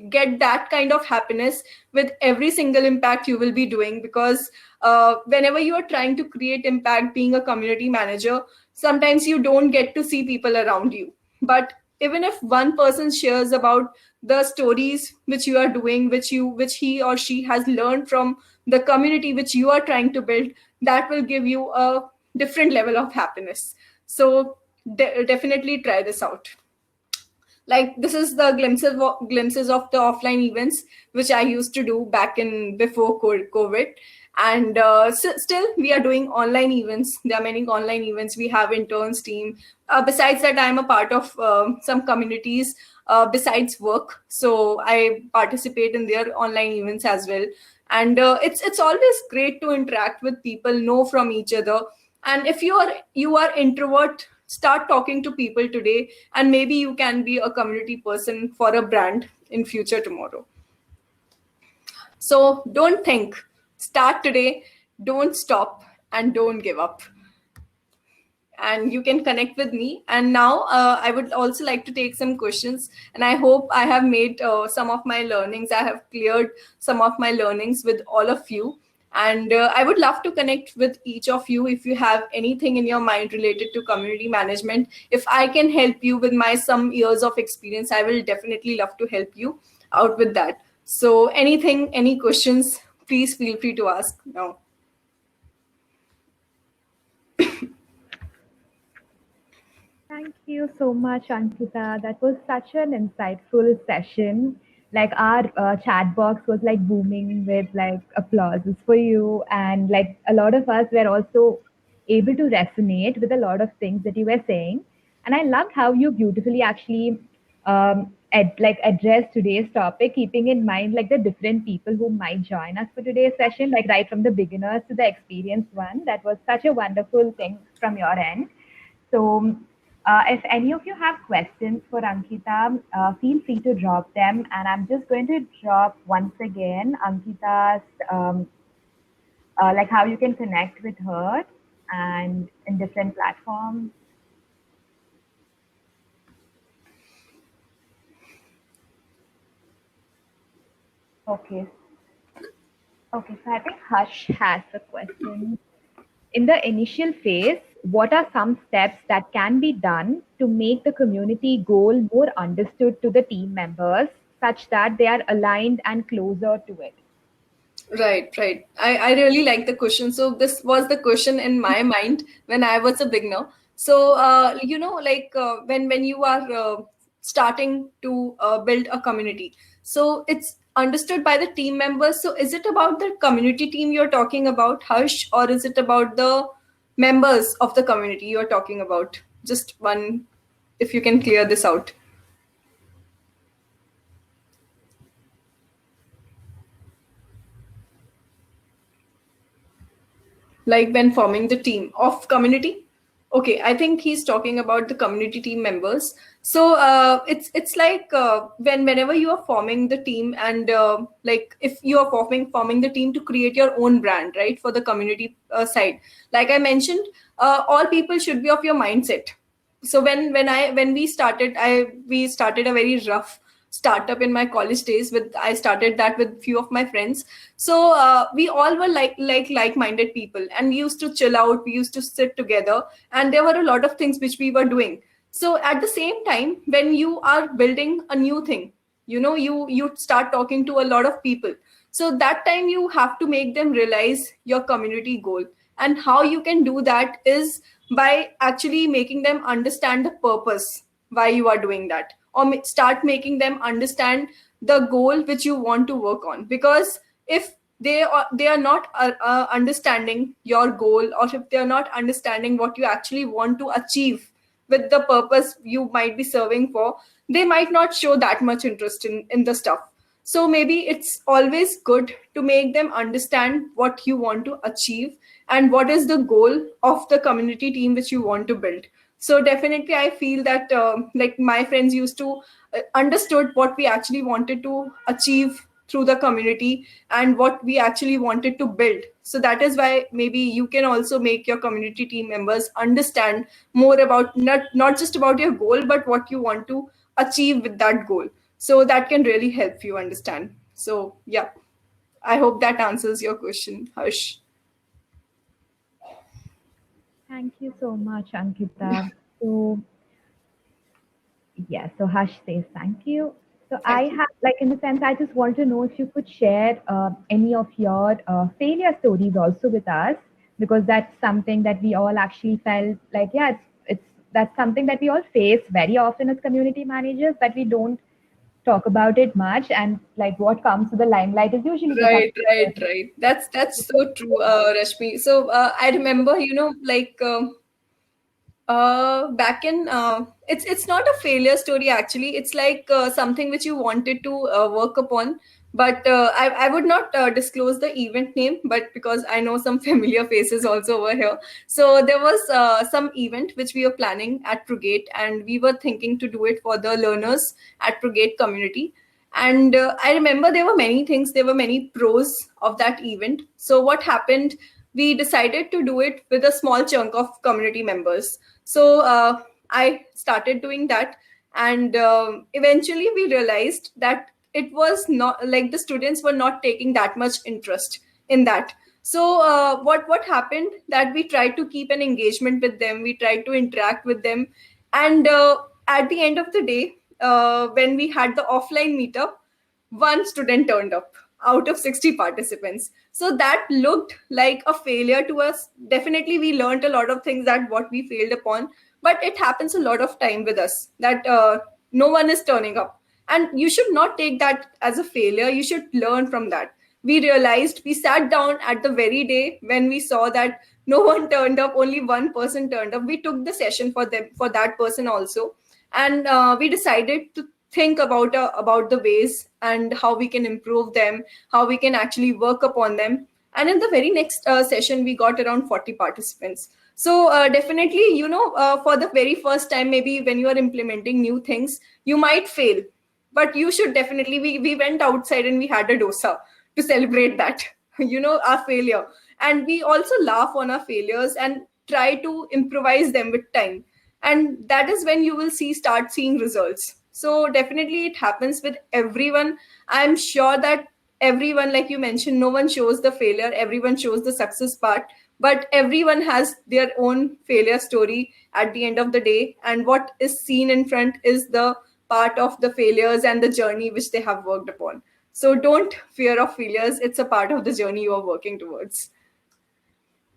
get that kind of happiness with every single impact you will be doing, because whenever you are trying to create impact being a community manager, sometimes you don't get to see people around you. But even if one person shares about the stories which you are doing, which he or she has learned from the community which you are trying to build, that will give you a different level of happiness. So definitely try this out. Like, this is the glimpses of the offline events which I used to do back in before COVID. And still we are doing online events. There are many online events. We have interns team. Besides that, I'm a part of some communities besides work, so I participate in their online events as well. And it's always great to interact with people, know from each other. And if you are introvert, start talking to people today, and maybe you can be a community person for a brand in future tomorrow. So don't think, start today, don't stop, and don't give up. And you can connect with me. And now I would also like to take some questions, and I hope I have made some of my learnings, I have cleared some of my learnings with all of you. And I would love to connect with each of you. If you have anything in your mind related to community management, if I can help you with my some years of experience, I will definitely love to help you out with that. So anything, any questions, please feel free to ask now. Thank you so much, Ankita. That was such an insightful session. Like our chat box was like booming with like applauses for you, and like a lot of us were also able to resonate with a lot of things that you were saying. And I loved how you beautifully actually like address today's topic, keeping in mind like the different people who might join us for today's session, like right from the beginners to the experienced one. That was such a wonderful thing from your end. So, if any of you have questions for Ankita, feel free to drop them. And I'm just going to drop once again Ankita's, like how you can connect with her and in different platforms. Okay. Okay, so I think Hush has a question. In the initial phase, what are some steps that can be done to make the community goal more understood to the team members such that they are aligned and closer to it? Right, right. I really like the question. So this was the question in my mind when I was a beginner. So like when you are starting to build a community, so it's understood by the team members. So is it about the community team you're talking about, Harsh, or is it about the members of the community you're talking about? Just one, if you can clear this out. Like when forming the team of community. Okay, I think he's talking about the community team members. So it's like whenever you are forming the team, and like if you are forming the team to create your own brand, right, for the community side. Like I mentioned, all people should be of your mindset. So when we started a very rough startup in my college days. With I started that with few of my friends. So we all were like-minded people, and we used to chill out, we used to sit together, and there were a lot of things which we were doing. So at the same time, when you are building a new thing, you start talking to a lot of people. So that time you have to make them realize your community goal. And how you can do that is by actually making them understand the purpose why you are doing that, or start making them understand the goal which you want to work on. Because if they are not understanding your goal, or if they are not understanding what you actually want to achieve with the purpose you might be serving for, they might not show that much interest in the stuff. So maybe it's always good to make them understand what you want to achieve and what is the goal of the community team which you want to build. So definitely I feel that like my friends used to understood what we actually wanted to achieve through the community and what we actually wanted to build. So that is why maybe you can also make your community team members understand more about not just about your goal, but what you want to achieve with that goal. So that can really help you understand. So yeah, I hope that answers your question, Harsh. Thank you so much, Ankita. So, yes, so Hush says thank you. So I Thank you. have, like, in the sense, I just want to know if you could share any of your failure stories also with us, because that's something that we all actually felt like, yeah, it's that's something that we all face very often as community managers, but we don't talk about it much. And like, what comes to the limelight is usually the Right, success. right. That's so true, Rashmi. So I remember, like back in it's not a failure story actually. It's like something which you wanted to work upon, but I would not disclose the event name, but because I know some familiar faces also over here. So there was some event which we were planning at Progate, and we were thinking to do it for the learners at Progate community. And I remember there were many things, there were many pros of that event. So what happened, we decided to do it with a small chunk of community members. So I started doing that, and eventually we realized that it was not like the students were not taking that much interest in that. So what happened, that we tried to keep an engagement with them, we tried to interact with them, and at the end of the day, when we had the offline meetup, one student turned up out of 60 participants. So that looked like a failure to us. Definitely we learned a lot of things that what we failed upon, but it happens a lot of time with us that no one is turning up, and you should not take that as a failure. You should learn from that. We realized, we sat down at the very day when we saw that no one turned up, only one person turned up. We took the session for them, for that person also, and we decided to think about the ways and how we can improve them, how we can actually work upon them. And in the very next session we got around 40 participants. So definitely, for the very first time, maybe when you are implementing new things, you might fail, but you should definitely, we went outside and we had a dosa to celebrate that our failure. And we also laugh on our failures and try to improvise them with time, and that is when you will start seeing results. So definitely it happens with everyone. I'm sure that everyone, like you mentioned, no one shows the failure, everyone shows the success part, but everyone has their own failure story at the end of the day, and what is seen in front is the part of the failures and the journey which they have worked upon. So don't fear of failures, it's a part of the journey you are working towards.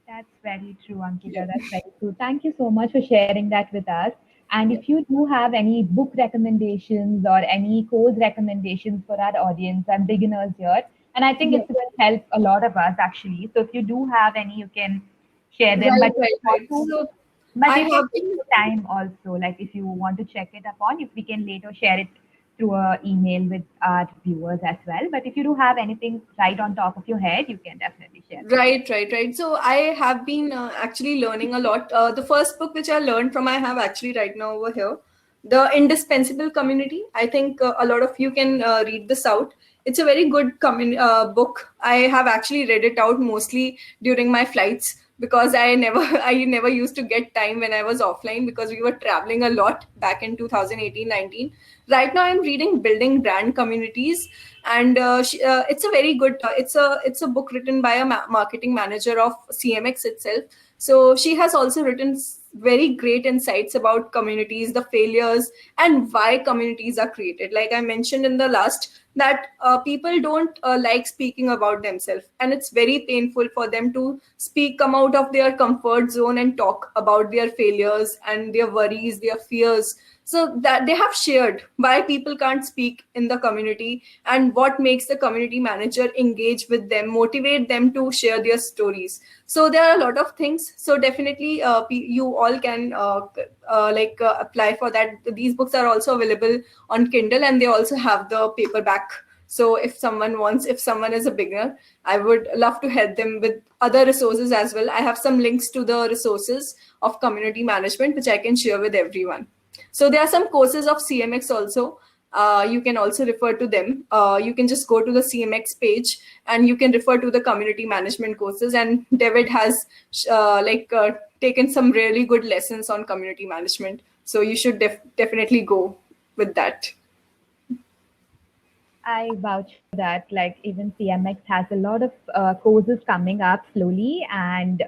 That's very true, Yeah. Ankita. That's very true. Thank you so much for sharing that with us. And Yeah. if you do have any book recommendations or any course recommendations for our audience and beginners here, and I think Yeah. it's going to help a lot of us actually. So if you do have any, you can share them. Right, But right. also, So but I you can have take been. the time also. Like if you want to check it upon, if we can later share it through a email with our viewers as well. But if you do have anything right on top of your head, you can definitely share them. Right. So I have been actually learning a lot. The first book which I learned from, I have actually right now over here, The Indispensable Community. I think a lot of you can read this out. It's a very good book. I have actually read it out mostly during my flights, because I never used to get time when I was offline, because we were traveling a lot back in 2018-19. Right now I'm reading Building Brand Communities, and it's a very good it's a book written by a marketing manager of CMX itself. So she has also written very great insights about communities, the failures, and why communities are created. Like I mentioned in the last, that people don't like speaking about themselves, and it's very painful for them to come out of their comfort zone and talk about their failures and their worries, their fears. So that they have shared why people can't speak in the community, and what makes the community manager engage with them, motivate them to share their stories. So there are a lot of things. So definitely you all can apply for that. These books are also available on Kindle, and they also have the paperback. So if someone is a beginner, I would love to help them with other resources as well. I have some links to the resources of community management, which I can share with everyone. So there are some courses of CMX also. You can also refer to them. You can just go to the CMX page and you can refer to the community management courses. And David has taken some really good lessons on community management. So you should definitely go with that. I vouch for that. Like even CMX has a lot of courses coming up slowly, and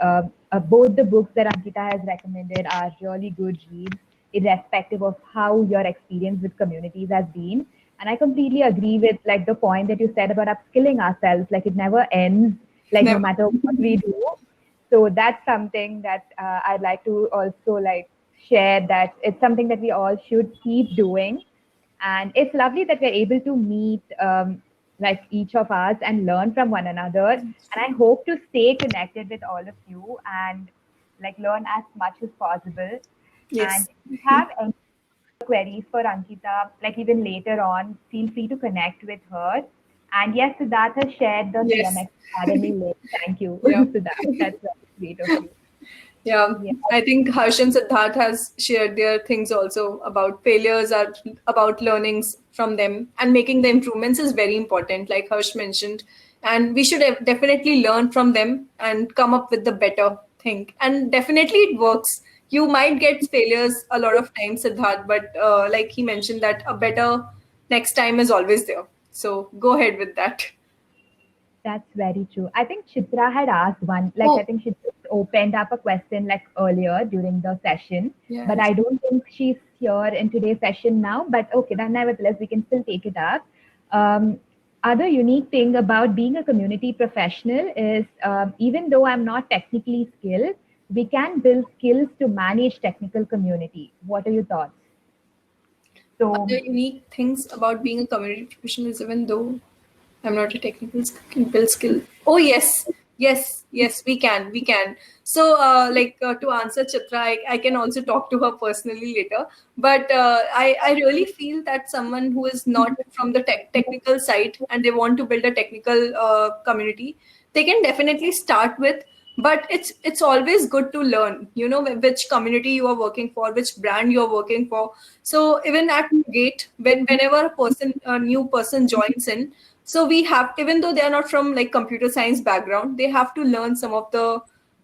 both the books that Ankita has recommended are really good reads, irrespective of how your experience with communities has been. And I completely agree with like the point that you said about upskilling ourselves. Like it never ends. Like no Never. matter what we do. So that's something that I'd like to also like share. That it's something that we all should keep doing, and it's lovely that we're able to meet like each of us and learn from one another, and I hope to stay connected with all of you and like learn as much as possible. And Yes. if you have any queries for Ankita, like even later on, feel free to connect with her. And yes, Siddharth has shared the Yes. CMX Academy link. Thank you, Yeah. Siddharth. That's very sweet of you. Yeah, Yeah. I think Harsh and Siddharth has shared their things also about failures, are about learnings from them, and making the improvements is very important, like Harsh mentioned. And we should definitely learn from them and come up with the better thing. And definitely it works. You might get failures a lot of times, Siddharth, but like he mentioned, that a better next time is always there. So go ahead with that. That's very true. I think Chitra had asked one, like Oh, I think she just opened up a question like earlier during the session, but yes. I don't think she's here in today's session now. But okay, then nevertheless, we can still take it up. Um, Other unique thing about being a community professional is even though I'm not technically skilled, we can build skills to manage technical community. What are your thoughts? So Other unique things about being a community professional is, even though I'm not a technical skill. Oh yes, yes, we can. So to answer Chitra, I can also talk to her personally later. But I really feel that someone who is not from the technical side and they want to build a technical community, they can definitely start with. But it's always good to learn, which community you are working for, which brand you are working for. So even at Gate, whenever a new person joins in, so we have, even though they are not from like computer science background, they have to learn some of the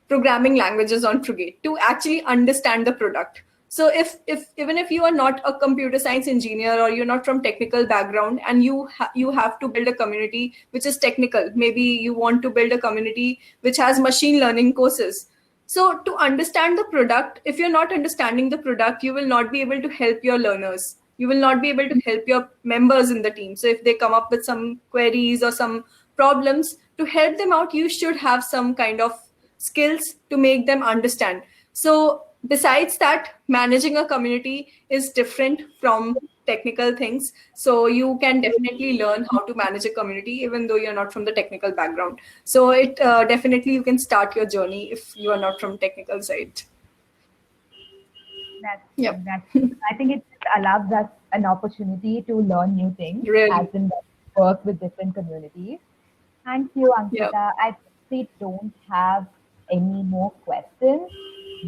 programming languages on Trugate to actually understand the product. So if even if you are not a computer science engineer or you're not from technical background, and you have to build a community which is technical, maybe you want to build a community which has machine learning courses. So to understand the product, if you're not understanding the product, you will not be able to help your learners. You will not be able to help your members in the team. So if they come up with some queries or some problems, to help them out, you should have some kind of skills to make them understand. So besides that, managing a community is different from technical things. So you can definitely learn how to manage a community even though you're not from the technical background. So it definitely, you can start your journey if you are not from technical side. that's true. Yep. That's true. I think it allows us an opportunity to learn new things, as Really. in work with different communities. Thank you, Yeah. Ankita. I actually don't have any more questions,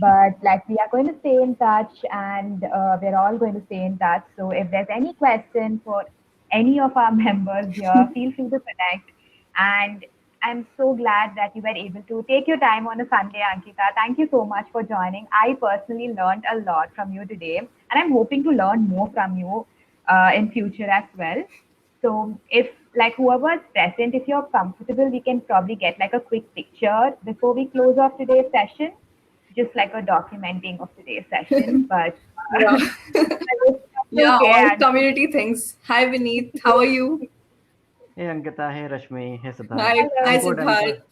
but like we are going to stay in touch, and we're all going to stay in touch. So if there's any question for any of our members here, feel free to connect. And I'm so glad that you were able to take your time on a Sunday, Ankita. Thank you so much for joining. I personally learned a lot from you today, and I'm hoping to learn more from you in future as well. So if like whoever is present, if you're comfortable, we can probably get like a quick picture before we close off today's session, just like a documenting of today's session. But Yeah. I hope that's Yeah, okay. all And community things. Hi Vineet, how are you? Hey Ankita, hey Rashmi, hey Siddharth. Hi, hello. hi I'm good, I'm Siddharth. good.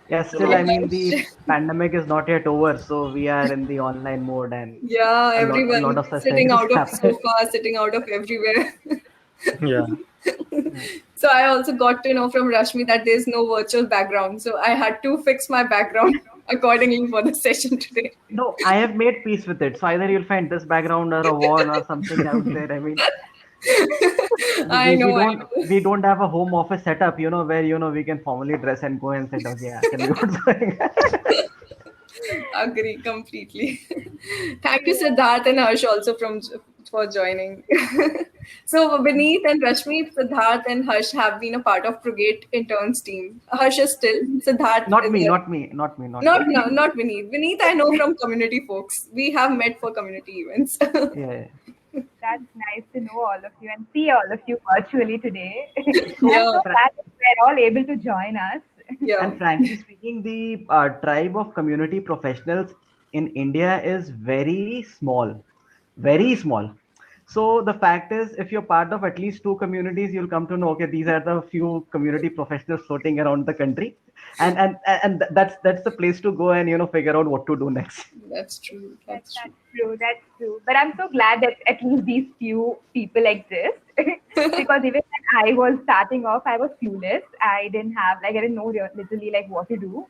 Yes, still, Hi I mean, Harsh. the pandemic is not yet over, so we are in the online mode and Yeah, a lot everyone of such sitting things out of happen. sofa, sitting out of everywhere. Yeah. Yeah. So I also got to know from Rashmi that there's no virtual background. So I had to fix my background accordingly for the session today. No, I have made peace with it. So either you'll find this background or a wall or something out there. I mean, I know. We don't have a home office setup, where we can formally dress and go and say, okay, yeah, tell me what's going on. Agree completely. Thank you, Siddharth and Harsh, also for joining. So Vineet and Rashmi, Siddharth and Harsh have been a part of Progate interns team. Harsh is still. Siddharth Not is me, a, not me, not me, not not me. no, not Vineet. Vineet I know from community folks. We have met for community events. Yeah. That's nice to know all of you and see all of you virtually today. So, I'm Yeah, so glad that we're all able to join us. yeah. and frankly speaking, the tribe of community professionals in India is very small, very small. So the fact is, if you're part of at least two communities, you'll come to know, okay, these are the few community professionals floating around the country, and that's the place to go and figure out what to do next. That's true. That's true. That's true. That's true. But I'm so glad that at least these few people exist. Because even when I was starting off, I was clueless. I didn't know literally like what to do.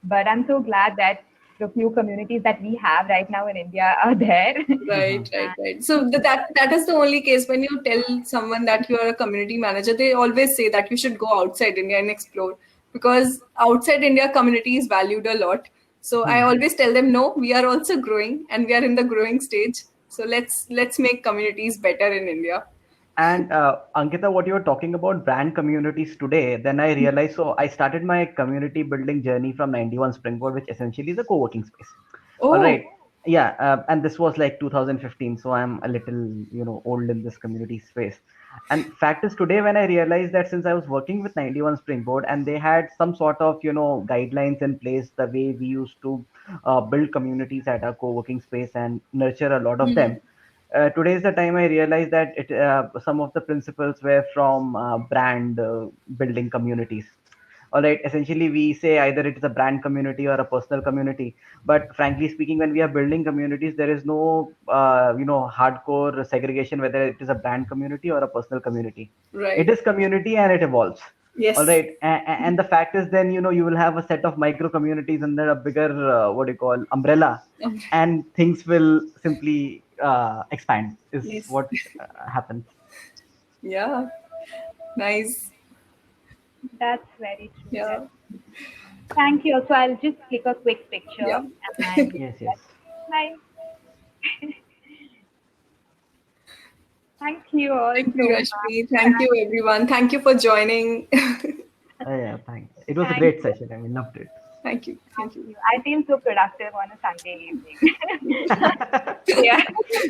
But I'm so glad that the few communities that we have right now in India are there. Right, right, right. So that is the only case when you tell someone that you are a community manager, they always say that you should go outside India and explore because outside India community is valued a lot. So I always tell them, no, we are also growing and we are in the growing stage. So let's make communities better in India. And Ankita, what you were talking about brand communities today, then I realized. So I started my community building journey from 91 Springboard, which essentially is a co-working space. All Oh, right. Yeah, and this was like 2015, so I'm a little, old in this community space. And fact is, today when I realized that since I was working with 91 Springboard and they had some sort of, guidelines in place, the way we used to build communities at our co-working space and nurture a lot of them. Today is the time I realized that some of the principles were from brand building communities. All right, essentially we say either it is a brand community or a personal community, but frankly speaking, when we are building communities, there is no hardcore segregation whether it is a brand community or a personal community. It right. is community and it evolves. All Yes. right, and the fact is, then you will have a set of micro communities under a bigger what do you call umbrella, and things will simply expand. Is Yes. what happens. Yeah. Nice. That's very true. Yeah. Thank you. So I'll just click a quick picture Yeah. and Yes, yes. bye. Thank you all Thank so you, much. Rashmi. Thank you, everyone. Thank you for joining. Yeah, thanks. It was a Thank great session. I mean, loved it. Thank you. Thank you. you. I feel so productive on a Sunday evening. Yeah.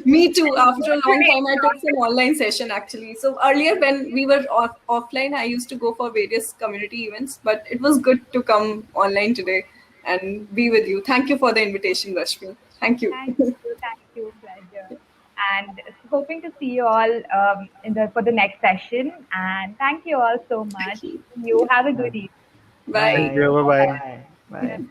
Me too. After a long time, I took some online session actually. So earlier, when we were offline, I used to go for various community events, but it was good to come online today and be with you. Thank you for the invitation, Rashmi. Thank you. Thank you, pleasure. And hoping to see you all for the next session. And thank you all so much. Thank you. You have a good evening. Bye. Thank Bye. you. Bye bye. Bye. Bye.